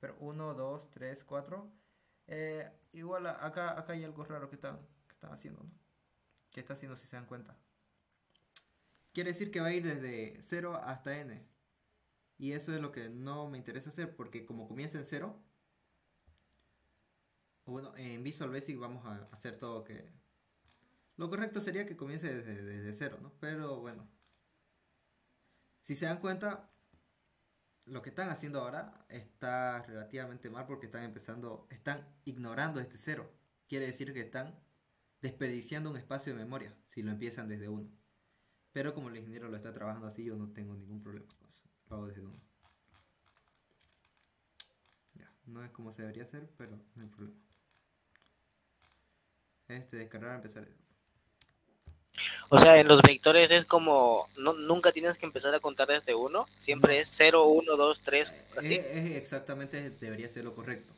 Pero 1, 2, 3, 4. Igual acá hay algo raro que están haciendo, ¿no? ¿Qué está haciendo si se dan cuenta? Quiere decir que va a ir desde 0 hasta n. Y eso es lo que no me interesa hacer, porque como comienza en 0, bueno, en Visual Basic vamos a hacer todo que... Lo correcto sería que comience desde 0, ¿no? Pero bueno, si se dan cuenta, lo que están haciendo ahora está relativamente mal porque están ignorando este 0. Quiere decir que están desperdiciando un espacio de memoria si lo empiezan desde 1. Pero como el ingeniero lo está trabajando así, yo no tengo ningún problema con eso. Lo hago desde 1. Ya, no es como se debería hacer, pero no hay problema. Descargar, empezar. O sea, en los vectores es como, nunca tienes que empezar a contar desde 1, siempre no. Es 0, 1, 2, 3, así. Exactamente, debería ser lo correcto.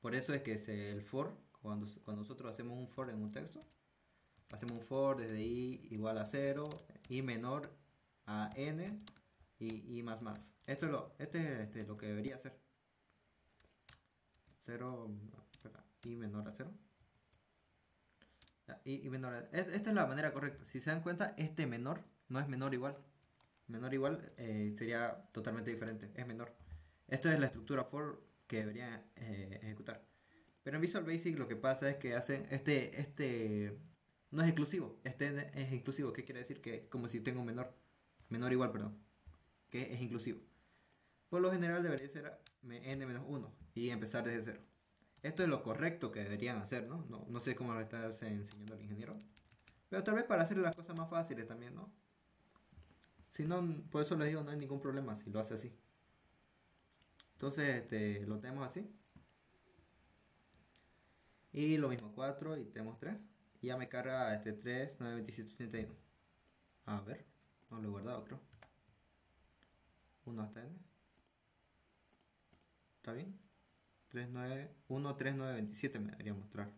Por eso es que el for, cuando nosotros hacemos un for en un texto, hacemos un for desde i igual a 0, i menor a n y i más. Este es lo que debería hacer. 0, i menor a 0. Y menor. Esta es la manera correcta. Si se dan cuenta, este menor no es menor igual. Menor igual sería totalmente diferente. Es menor. Esta es la estructura for que debería ejecutar. Pero en Visual Basic lo que pasa es que hacen no es exclusivo. Este es inclusivo. ¿Qué quiere decir? Que como si tengo menor igual, perdón. Que es inclusivo. Por lo general debería ser n-1 y empezar desde 0. Esto es lo correcto que deberían hacer, ¿no? No sé cómo lo estás enseñando el ingeniero. Pero tal vez para hacer las cosas más fáciles también, ¿no? Si no, por eso les digo, no hay ningún problema si lo hace así. Entonces, lo tenemos así. Y lo mismo, 4 y tenemos 3. Y ya me carga 3, 9, 27, 81. A ver, no lo he guardado, creo. 1 hasta n. ¿Está bien? 1, 3, 9, 27 me debería mostrar.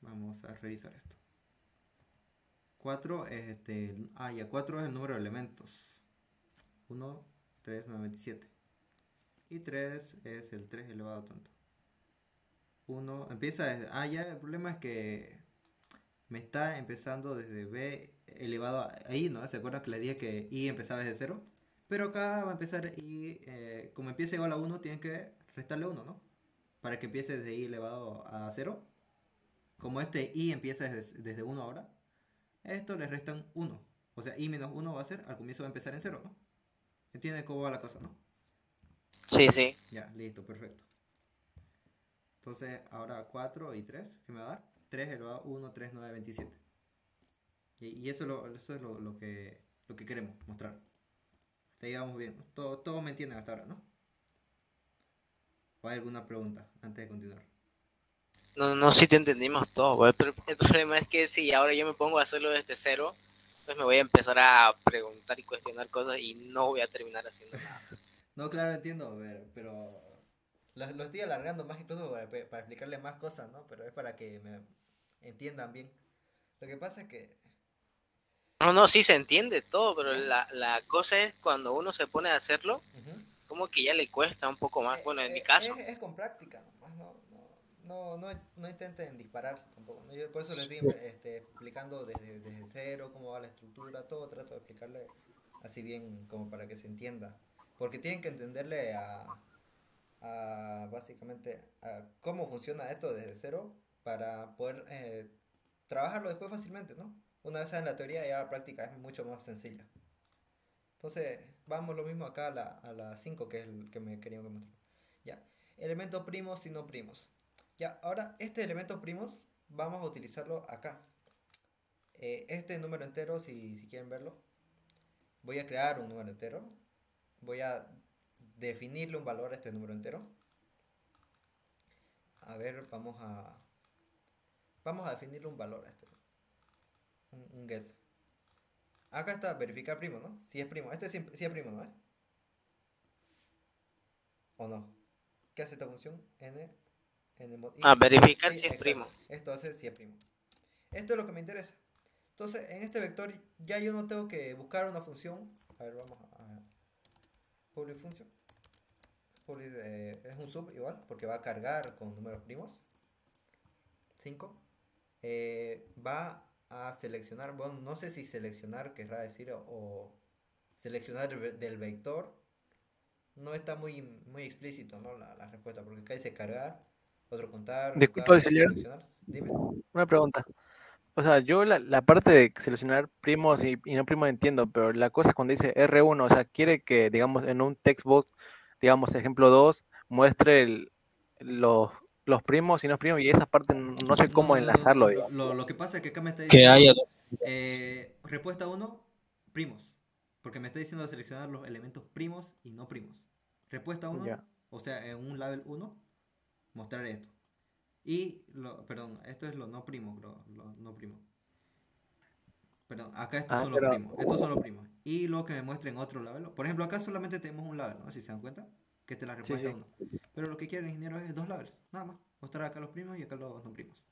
Vamos a revisar esto. 4 es 4 es el número de elementos. 1, 3, 9, 27. Y 3 es el 3 elevado a tanto. 1 empieza desde... ya el problema es que me está empezando desde b elevado a i, ¿no? ¿Se acuerdan que les dije que i empezaba desde 0? Pero acá va a empezar i, como empieza igual a 1, tienen que restarle 1, ¿no? Para que empiece desde i elevado a 0. Como i empieza desde 1 ahora, esto le restan 1. O sea, i menos 1 va a ser, al comienzo va a empezar en 0, ¿no? ¿Entienden cómo va la cosa, no? Sí, sí. Ya, listo, perfecto. Entonces, ahora 4 y 3, ¿qué me va a dar? 3 elevado a 1, 3, 9, 27. Y eso es lo que queremos mostrar. Te llevamos bien, ¿no? Todo me entienden hasta ahora, ¿no? ¿O hay alguna pregunta antes de continuar? No, sí te entendimos todo, güey, pero el problema es que si ahora yo me pongo a hacerlo desde cero, pues me voy a empezar a preguntar y cuestionar cosas y no voy a terminar haciendo nada. No, claro, entiendo, pero lo estoy alargando más incluso para explicarle más cosas, ¿no? Pero es para que me entiendan bien. Lo que pasa es que... No, sí se entiende todo, pero ¿Ya? la cosa es cuando uno se pone a hacerlo, Ujú. como que ya le cuesta un poco más. Bueno, en mi caso. Es con práctica nomás, no intenten dispararse tampoco, ¿no? Yo por eso les estoy explicando desde cero cómo va la estructura, todo trato de explicarle así bien como para que se entienda. Porque tienen que entenderle a básicamente a cómo funciona esto desde cero para poder trabajarlo después fácilmente, ¿no? Una vez en la teoría ya la práctica es mucho más sencilla. Entonces, vamos lo mismo acá a la 5 que es el que me quería mostrar. Ya, elementos primos y no primos. Ya, ahora este elemento primos vamos a utilizarlo acá. Este número entero, si quieren verlo, voy a crear un número entero. Voy a definirle un valor a este número entero. A ver, vamos a definirle un valor a este. Un get. Acá está verificar primo, ¿no? Si es primo. Este sí es primo, ¿no? ¿O no? ¿Qué hace esta función? Verificar Sí, si es exacto. primo. Esto hace si es primo. Esto es lo que me interesa. Entonces, en este vector ya yo no tengo que buscar una función. A ver, vamos a public function. Public, es un sub igual, porque va a cargar con números primos. 5. Va a seleccionar, bueno, no sé si seleccionar querrá decir o seleccionar del vector. No está muy explícito, ¿no? La respuesta, porque acá dice cargar, otro contar, Disculpa, buscar, auxiliar, seleccionar. Dime. una pregunta. O sea, yo la parte de seleccionar primos y no primos entiendo, pero la cosa es cuando dice R1, o sea, quiere que, digamos, en un textbox, digamos, ejemplo 2 muestre los, los primos y no primos, y esa parte no sé cómo enlazarlo, digamos. Lo que pasa es que acá me está Que haya diciendo dos. respuesta uno primos. Porque me está diciendo seleccionar los elementos primos y no primos. Respuesta uno Ya. o sea, en un label uno mostrar esto. Y, perdón, esto es lo no primo, lo no primo. Perdón, acá estos Ah, son los pero, primos. Estos son los primos. Y luego que me muestren otro label. Por ejemplo, acá solamente tenemos un label, ¿no? Si se dan cuenta. Que esta es la sí, respuesta sí. uno. Pero lo que quiere el ingeniero es dos labels. Nada más. Mostrar acá los primos y acá los no primos.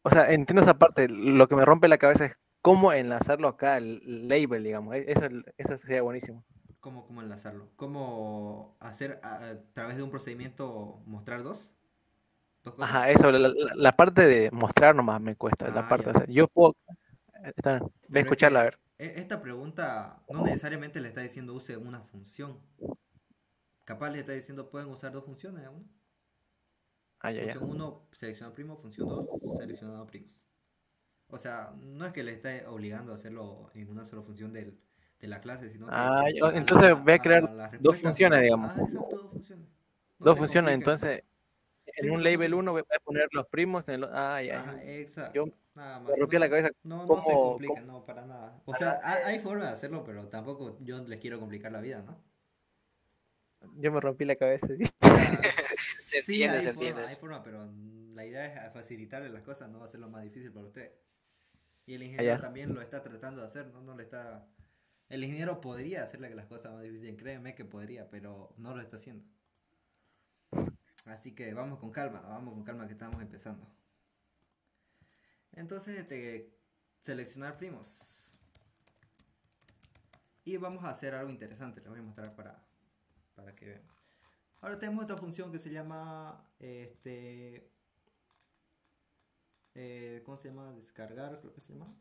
O sea, entiendo esa parte, lo que me rompe la cabeza es cómo enlazarlo acá, el label, digamos, eso sería buenísimo. Cómo enlazarlo. Cómo hacer a través de un procedimiento mostrar dos cosas. Ajá, eso, la parte de mostrar nomás me cuesta, la Ah, parte, o ya. sea, yo puedo, está bien, voy a Pero es escucharla, a que ver. esta pregunta no necesariamente le está diciendo use una función. Capaz le está diciendo pueden usar dos funciones aún. Ah, ya, ya. Función uno selecciona primo, función 2 selecciona primos. O sea, no es que le esté obligando a hacerlo en una sola función de la clase, sino que Ah, entonces voy a crear a la dos respuesta funciones, final. digamos. Ah, exacto, dos funciones. No Dos se funciones, compliquen. entonces, Sí, en un dos label funciones. uno voy a poner los primos, ya, Ajá, yo exacto. Nada me más. rompí la cabeza No se cómo compliquen, no, para nada. O sea, hay forma de hacerlo, pero tampoco yo les quiero complicar la vida, ¿no? yo me rompí la cabeza. O sea, Se sí entiende, se entiende hay eso. forma, pero la idea es facilitarle las cosas, no hacerlo más difícil para usted. Y el ingeniero Allá. también lo está tratando de hacer, ¿no? No le está... El ingeniero podría hacerle que las cosas más difíciles, créeme que podría, pero no lo está haciendo. Así que vamos con calma que estamos empezando. Entonces, seleccionar primos. Y vamos a hacer algo interesante, les voy a mostrar para que vean. Ahora tenemos esta función que se llama, ¿cómo se llama? Descargar, creo que se llama.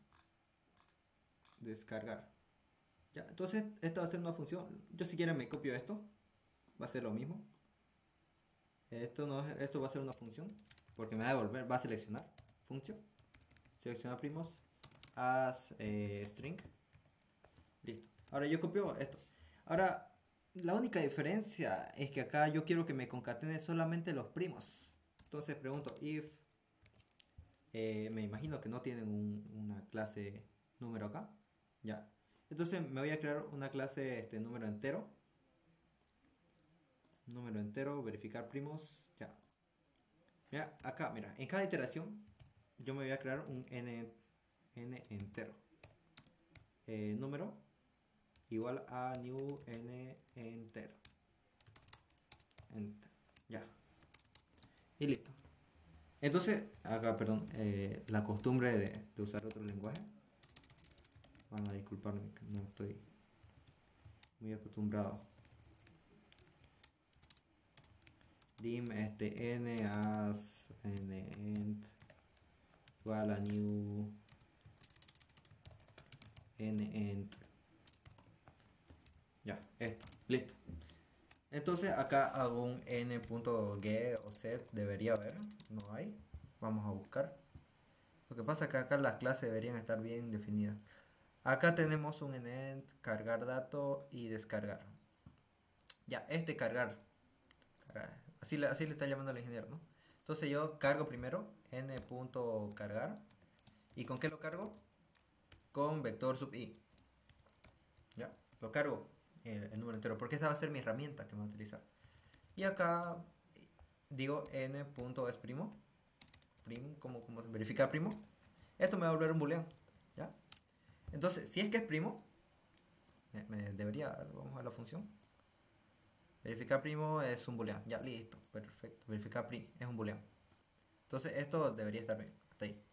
Descargar. Ya, entonces, esta va a ser una función. Yo si quieren me copio esto. Va a ser lo mismo. Esto va a ser una función. Porque me va a devolver, va a seleccionar. Función. Seleccionar primos. As string. Listo. Ahora yo copio esto. Ahora, la única diferencia es que acá yo quiero que me concatene solamente los primos. Entonces pregunto if, me imagino que no tienen una clase número acá. Ya. Entonces me voy a crear una clase número entero, verificar primos, ya. Mira, acá, mira, en cada iteración yo me voy a crear un n entero. Número igual a new n entero. Enter. Ya. Y listo. Entonces, acá, perdón, la costumbre de usar otro lenguaje. Van a disculparme que no estoy muy acostumbrado. Dim n as n ent igual a new n ent. Ya, esto, listo. Entonces acá hago un n.get o set, debería haber, no hay. Vamos a buscar. Lo que pasa es que acá las clases deberían estar bien definidas. Acá tenemos un enent, cargar dato y descargar. Ya, cargar. Así le está llamando el ingeniero, ¿no? Entonces yo cargo primero n.cargar. ¿Y con qué lo cargo? Con vector sub i. Ya, lo cargo el número entero, porque esta va a ser mi herramienta que me voy a utilizar. Y acá digo n.es primo, como verificar primo. Esto me va a volver un booleano, ¿ya? Entonces, si es que es primo, me debería, vamos a ver la función. Verificar primo es un booleano, ya, listo, perfecto. Verificar primo es un booleano. Entonces esto debería estar bien, hasta ahí.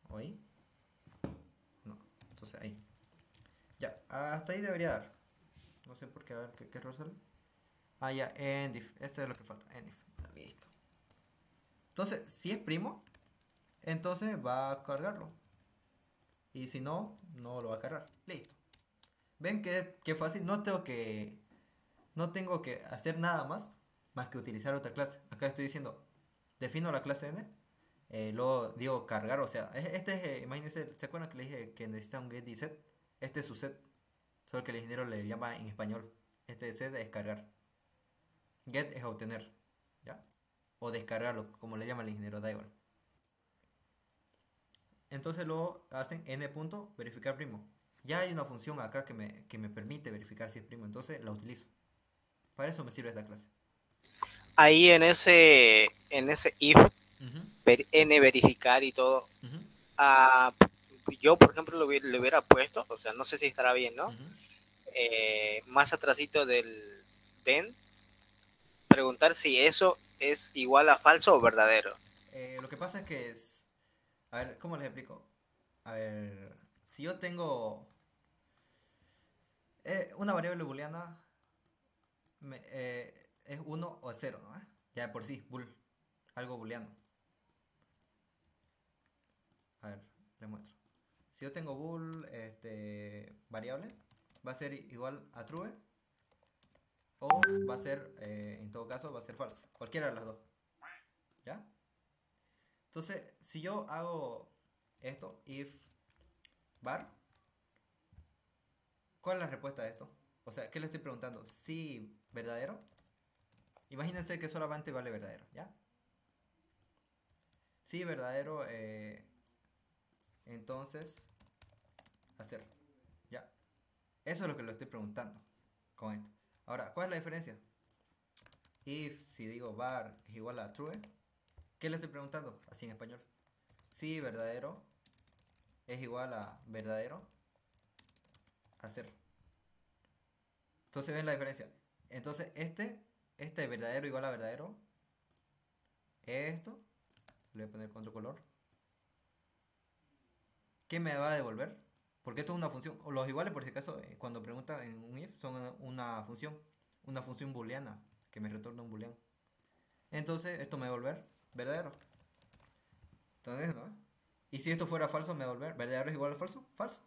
¿O ahí? No, entonces ahí. Ya, hasta ahí debería dar. No sé por qué, a ver qué error sale. Ah, ya, endif. Esto es lo que falta, endif. Listo. Entonces, si es primo, entonces va a cargarlo. Y si no, no lo va a cargar. Listo. ¿Ven que fácil? No tengo que hacer nada más que utilizar otra clase. Acá estoy diciendo, defino la clase n, luego digo cargar, o sea, imagínense, ¿se acuerdan que le dije que necesita un get y set? Este es su set, solo que el ingeniero le llama en español. Este set es cargar. Get es obtener, ¿ya? O descargarlo, como le llama el ingeniero, da igual. Entonces luego hacen n punto verificar primo. Ya hay una función acá que me permite verificar si es primo, entonces la utilizo. Para eso me sirve esta clase. Ahí en ese if, n verificar y todo, yo por ejemplo le hubiera puesto, o sea, no sé si estará bien, ¿no? Más atrasito del den, preguntar si eso es igual a falso o verdadero. Lo que pasa es que es... A ver, ¿cómo les explico? A ver, si yo tengo una variable booleana, es 1 o 0, ¿no? Ya de por sí, bool, algo booleano. A ver, les muestro. Si yo tengo bool, variable, va a ser igual a true, o va a ser, en todo caso, va a ser false. Cualquiera de las dos. ¿Ya? Entonces, si yo hago esto, if var, ¿cuál es la respuesta de esto? O sea, ¿qué le estoy preguntando? Si verdadero. Imagínense que solamente vale verdadero, ¿ya? Si verdadero, entonces hacer, ¿ya? Eso es lo que le estoy preguntando con esto. Ahora, ¿cuál es la diferencia? If, si digo var es igual a true, ¿qué le estoy preguntando? Así en español. Si verdadero es igual a verdadero, hacer. Entonces ven la diferencia. Entonces este verdadero igual a verdadero. Esto, le voy a poner con otro color. ¿Qué me va a devolver? Porque esto es una función. O los iguales, por si acaso, cuando preguntan en un if, son una función booleana, que me retorna un booleano. Entonces esto me va a devolver verdadero. Entonces, ¿no? Y si esto fuera falso, me va a devolver verdadero es igual a falso, falso.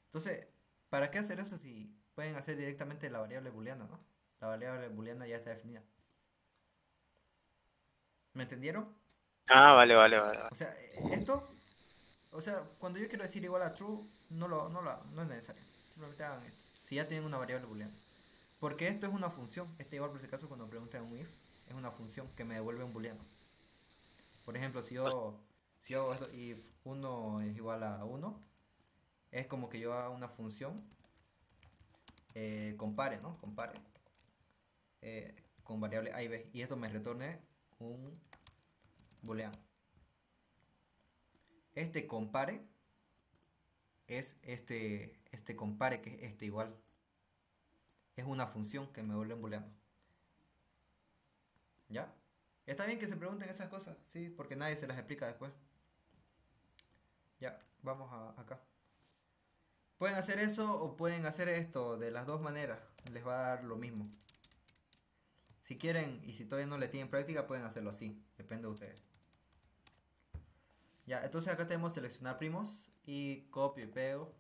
Entonces, ¿para qué hacer eso si pueden hacer directamente la variable booleana, ¿no? La variable booleana ya está definida. ¿Me entendieron? Ah, vale. O sea, esto, o sea, cuando yo quiero decir igual a true, no es necesario. Simplemente hagan esto. Si ya tienen una variable booleana. Porque esto es una función. Igual por si acaso cuando preguntan un if, es una función que me devuelve un booleano. Por ejemplo, si yo hago esto, if 1 es igual a 1, es como que yo haga una función compare, ¿no? Compare con variable a y b, y esto me retorne un booleano. Este compare es este compare, que es este igual. Es una función que me vuelve un booleano. ¿Ya? Está bien que se pregunten esas cosas, sí, porque nadie se las explica después. Ya, vamos acá. Pueden hacer eso o pueden hacer esto, de las dos maneras. Les va a dar lo mismo. Si quieren y si todavía no le tienen práctica, pueden hacerlo así. Depende de ustedes. Ya, entonces acá tenemos seleccionar primos y copio y pego.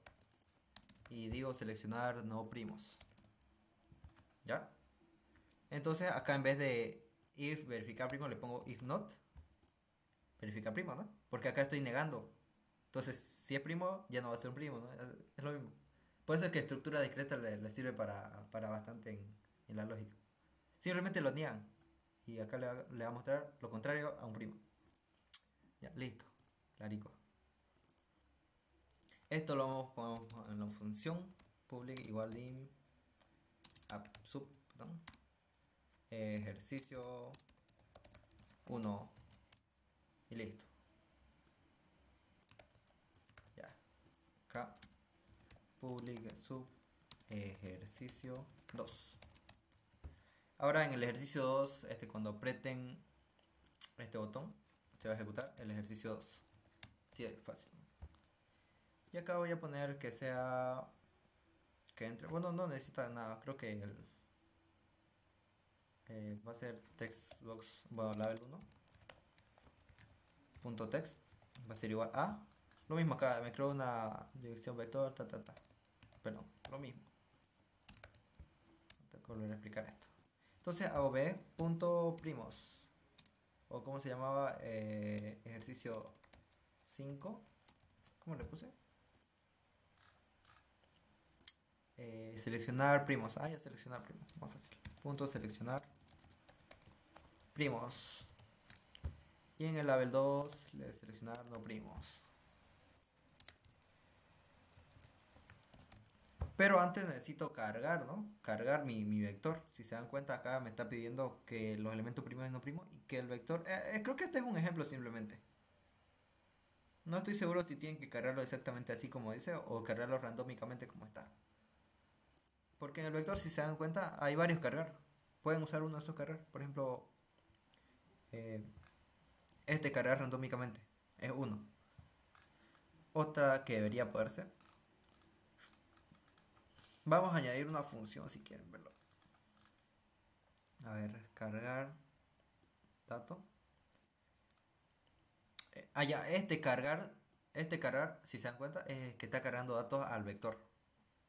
Y digo seleccionar no primos. ¿Ya? Entonces acá en vez de if verificar primo le pongo if not verificar primo, ¿no? Porque acá estoy negando. Entonces si es primo ya no va a ser un primo, ¿no? Es lo mismo. Por eso es que estructura discreta le sirve para bastante en la lógica. Simplemente lo niegan. Y acá le va a mostrar lo contrario a un primo. Ya, listo. Clarico. Esto lo ponemos en la función public igual dim app sub, perdón, ejercicio 1 y listo. Ya. Acá public sub ejercicio 2. Ahora en el ejercicio 2, cuando aprieten este botón, se va a ejecutar el ejercicio 2. Sí, es fácil. Y acá voy a poner que sea que entre. Bueno, no necesita nada. Creo que va a ser textbox, bueno, label 1 punto text va a ser igual a lo mismo. Acá me creo una dirección vector, perdón, lo mismo. Tengo que volver a explicar esto. Entonces hago b punto primos, o como se llamaba, ejercicio 5. ¿Cómo le puse? Seleccionar primos. Ah, ya, seleccionar primos, más fácil. Punto seleccionar primos. Y en el label 2 le seleccionar no primos. Pero antes necesito cargar, ¿no? Cargar mi vector. Si se dan cuenta, acá me está pidiendo que los elementos primos y no primos y que el vector. Creo que este es un ejemplo simplemente. No estoy seguro si tienen que cargarlo exactamente así como dice o cargarlo randómicamente como está. Porque en el vector, si se dan cuenta, hay varios cargar. Pueden usar uno de esos cargar. Por ejemplo, cargar randómicamente es uno. Otra que debería poder ser. Vamos a añadir una función si quieren verlo. A ver, cargar dato. Ya, cargar, si se dan cuenta, es que está cargando datos al vector.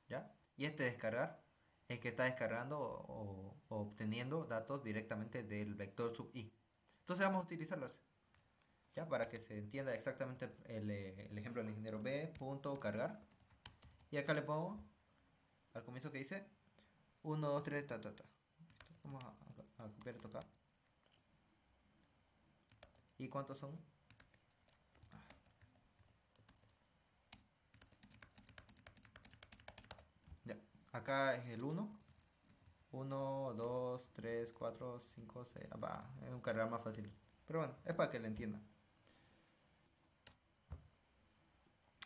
¿Ya? Y descargar es que está descargando o obteniendo datos directamente del vector sub i. Entonces vamos a utilizarlos. Ya, para que se entienda exactamente el ejemplo del ingeniero b.cargar. Y acá le pongo al comienzo que dice 1, 2, 3, Vamos a copiar esto acá. ¿Y cuántos son? Ya, acá es el 1. 1, 2, 3, 4, 5, 6. Va, es un cargar más fácil. Pero bueno, es para que le entiendan.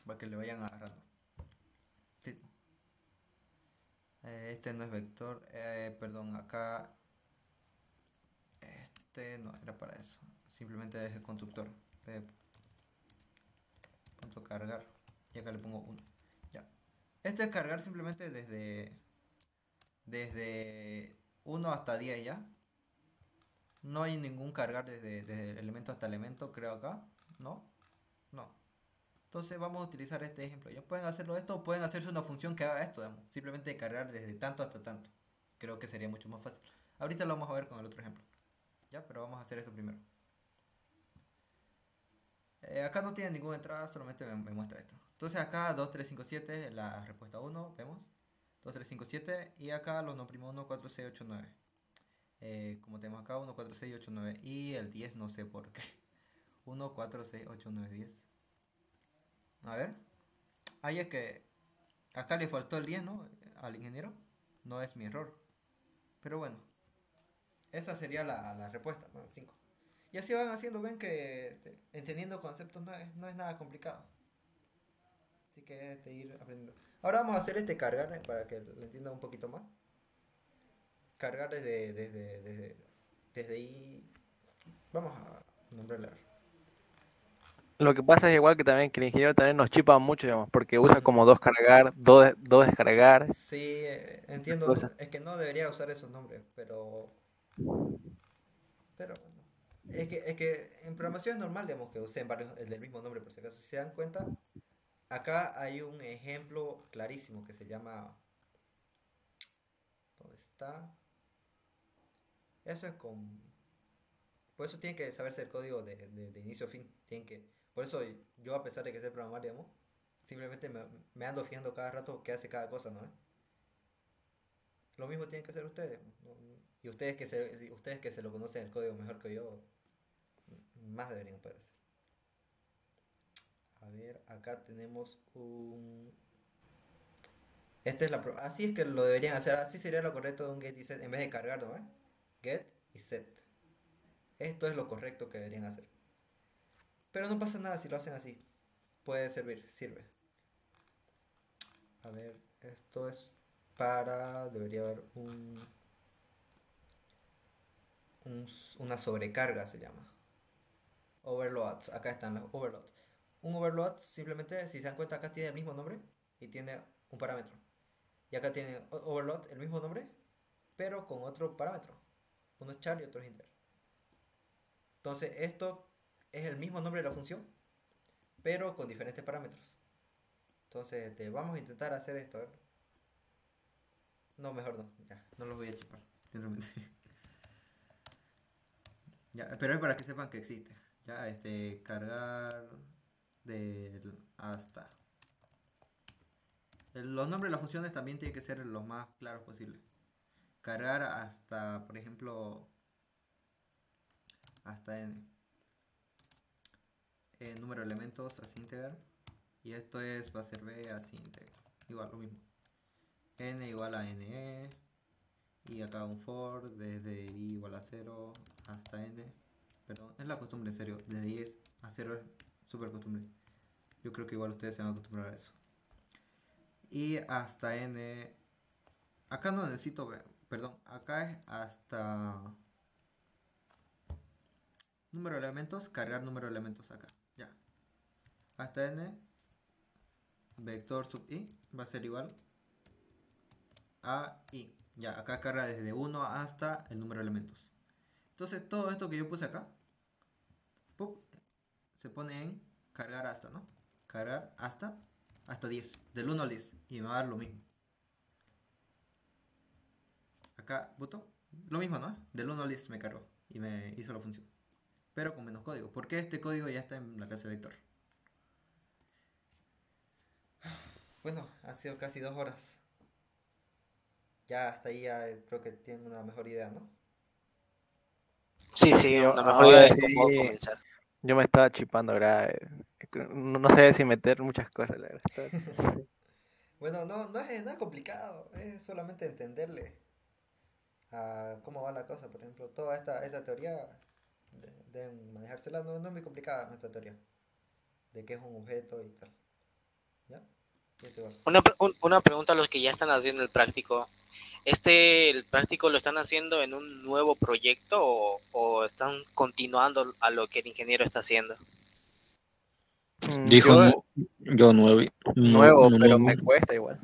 Para que le vayan agarrando. Sí. Este no es vector. Perdón, acá. No era para eso. Simplemente es el constructor. Punto cargar. Y acá le pongo 1. Ya. Es cargar simplemente desde 1 hasta 10 ya. No hay ningún cargar desde elemento hasta elemento, creo acá. ¿No? No. Entonces vamos a utilizar este ejemplo. Ya pueden hacerlo esto o pueden hacerse una función que haga esto, digamos. Simplemente cargar desde tanto hasta tanto. Creo que sería mucho más fácil. Ahorita lo vamos a ver con el otro ejemplo. Ya, pero vamos a hacer esto primero. Acá no tiene ninguna entrada, solamente me muestra esto. Entonces acá 2, 3, 5, 7, la respuesta 1, vemos. 2, 3, 5, 7. Y acá los no primos 1, 4, 6, 8, 9. Como tenemos acá 1, 4, 6, 8, 9. Y el 10 no sé por qué. 1, 4, 6, 8, 9, 10. A ver. ahí es que acá le faltó el 10, ¿no? Al ingeniero. No es mi error. Pero bueno, esa sería la respuesta, ¿no? El 5. Y así van haciendo, ven que entendiendo conceptos no es nada complicado. Así que ir aprendiendo. Ahora vamos a hacer cargar para que lo entiendan un poquito más. Cargar desde ahí. Vamos a nombrarle. Lo que pasa es igual que también que el ingeniero también nos chipa mucho, digamos, porque usa como dos cargar, dos descargar, Sí, esas entiendo. cosas. Es que no debería usar esos nombres, pero bueno. Es que en programación es normal, digamos, que usen varios el del mismo nombre, por si acaso. Si se dan cuenta, acá hay un ejemplo clarísimo que se llama. ¿Dónde está? Eso es con. Por eso tienen que saberse el código de inicio a fin. Por eso yo, a pesar de que sé programar, digamos, simplemente me ando fijando cada rato qué hace cada cosa, ¿no? Lo mismo tienen que hacer ustedes, ¿no? Y ustedes que se lo conocen el código mejor que yo, más deberían poder hacer. A ver, acá tenemos un. Así es que lo deberían hacer. Así sería lo correcto de un get y set en vez de cargar, ¿no? Get y set. Esto es lo correcto que deberían hacer. Pero no pasa nada si lo hacen así. Puede servir, sirve. A ver, esto es debería haber una sobrecarga, se llama. Overloads, acá están los overloads. Un overload simplemente, si se dan cuenta, acá tiene el mismo nombre y tiene un parámetro. Y acá tiene overload, el mismo nombre, pero con otro parámetro. Uno es char y otro es inter. Entonces esto es el mismo nombre de la función, pero con diferentes parámetros. Entonces vamos a intentar hacer esto. No, mejor no, ya, no los voy a chipar. Ya, pero es para que sepan que existe. Ya, cargar del hasta. Los nombres de las funciones también tienen que ser los más claros posible. Cargar hasta, por ejemplo, hasta n. Número de elementos así integral. Y esto va a ser b así integral. Igual, lo mismo. N igual a ne. Y acá un for desde i igual a 0 hasta n. Perdón, es la costumbre, en serio. Desde i a 0 es súper costumbre. Yo creo que igual ustedes se van a acostumbrar a eso. Y hasta n. Acá no necesito ver. Perdón, acá es hasta número de elementos, cargar número de elementos acá. Ya. Hasta n. Vector sub i va a ser igual a i. Ya, acá carga desde 1 hasta el número de elementos. Entonces todo esto que yo puse acá se pone en cargar hasta, ¿no? Cargar hasta 10. Del 1 al 10. Y me va a dar lo mismo. Acá, buto, lo mismo, ¿no? Del 1 al 10 me cargó. Y me hizo la función. Pero con menos código. Porque este código ya está en la clase vector. Bueno, ha sido casi 2 horas. Ya hasta ahí ya creo que tienen una mejor idea, ¿no? Sí, Sí, una mejor ahora idea de sí, cómo comenzar. yo me estaba chipando, ¿verdad? No sé si meter muchas cosas, la verdad. Bueno, no es nada complicado. Es solamente entenderle a cómo va la cosa. Por ejemplo, toda esta teoría deben manejársela. No es muy complicada esta teoría. De qué es un objeto y tal. ¿Ya? Una pregunta a los que ya están haciendo el práctico. ¿El práctico lo están haciendo en un nuevo proyecto o están continuando a lo que el ingeniero está haciendo? Dijo Yo yo nuevo, nuevo, pero nuevo. me cuesta igual.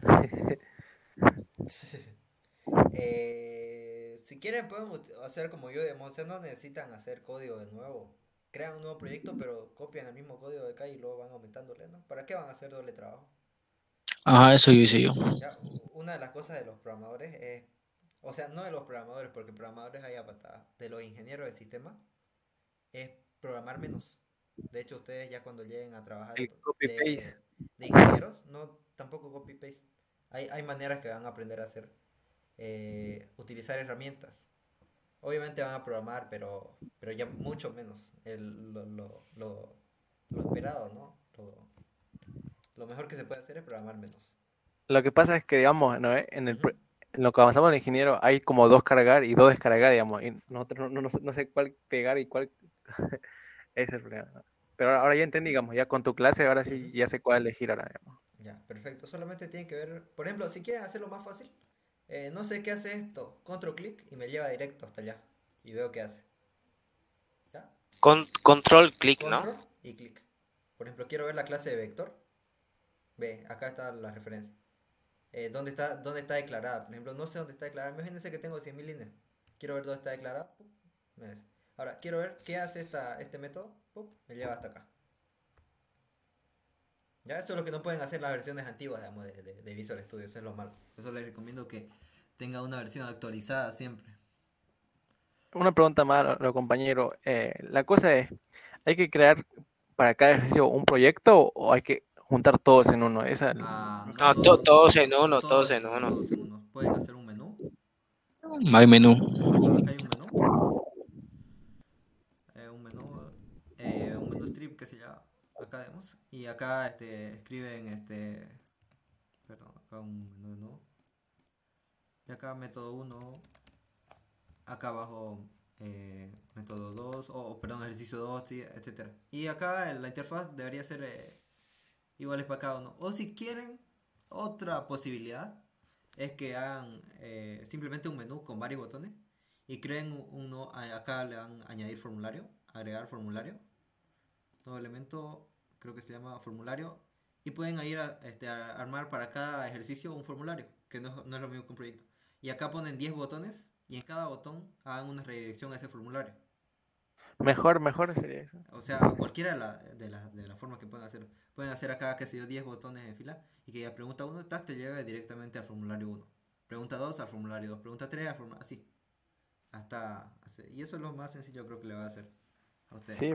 Si quieren podemos hacer como yo, digamos, o sea, no necesitan hacer código de nuevo. Crean un nuevo proyecto, pero copian el mismo código de acá y luego van aumentándole, ¿no? ¿Para qué van a hacer doble trabajo? Ajá, eso hice yo. Ya, una de las cosas de los programadores es, o sea, no de los programadores, porque programadores hay a patada, de los ingenieros del sistema, es programar menos. De hecho, ustedes ya cuando lleguen a trabajar El copy paste. de ingenieros, no, tampoco copy-paste. Hay maneras que van a aprender a hacer, utilizar herramientas. Obviamente van a programar, pero ya mucho menos lo esperado, ¿no? Lo mejor que se puede hacer es programar menús. Lo que pasa es que, digamos, ¿no? Ujú. En lo que avanzamos en el ingeniero hay como dos cargar y dos descargar, digamos, y nosotros no sé cuál pegar y cuál es el problema, ¿no? Pero ahora ya entendí, digamos, ya con tu clase, ahora sí Ujú. ya sé cuál elegir ahora, digamos. Ya, perfecto. Solamente tienen que ver, por ejemplo, si quieren hacerlo más fácil, no sé qué hace esto. Control clic y me lleva directo hasta allá. Y veo qué hace. ¿Ya? Control clic, ¿no? Control y clic. Por ejemplo, quiero ver la clase de vector. Ve, acá está la referencia. ¿Dónde está declarada? Por ejemplo, no sé dónde está declarada. Imagínense que tengo 100.000 líneas. Quiero ver dónde está declarada. Pup, me dice. Ahora, quiero ver qué hace este método. Pup, me lleva hasta acá. Ya, eso es lo que no pueden hacer las versiones antiguas, digamos, de Visual Studio. Eso es lo malo. Por eso les recomiendo que tenga una versión actualizada siempre. Una pregunta más, compañero. La cosa es, ¿hay que crear para cada ejercicio un proyecto o hay que juntar todos en uno? No, No, todos en uno, todos todos en en uno, uno. todos en uno. Pueden hacer un menú. Hay menú. Por ejemplo, acá hay un menú strip que se llama, acá vemos, y acá escriben, perdón, acá un menú, y acá método 1, acá abajo método 2 o perdón, ejercicio 2, sí, etcétera. Y acá en la interfaz debería ser iguales para cada uno. O si quieren, otra posibilidad es que hagan simplemente un menú con varios botones y creen uno, acá le dan añadir formulario, agregar formulario, nuevo elemento, creo que se llama formulario, y pueden ir a armar para cada ejercicio un formulario, que no es lo mismo que un proyecto. Y acá ponen 10 botones y en cada botón hagan una redirección a ese formulario. Mejor sería eso. O sea, cualquiera de las formas que pueden hacer. Pueden hacer acá, qué sé yo, 10 botones en fila y que ya pregunta 1 te lleve directamente al formulario 1. Pregunta 2 al formulario 2. Pregunta 3 al formulario... Así. Y eso es lo más sencillo creo que le va a hacer a ustedes. Sí,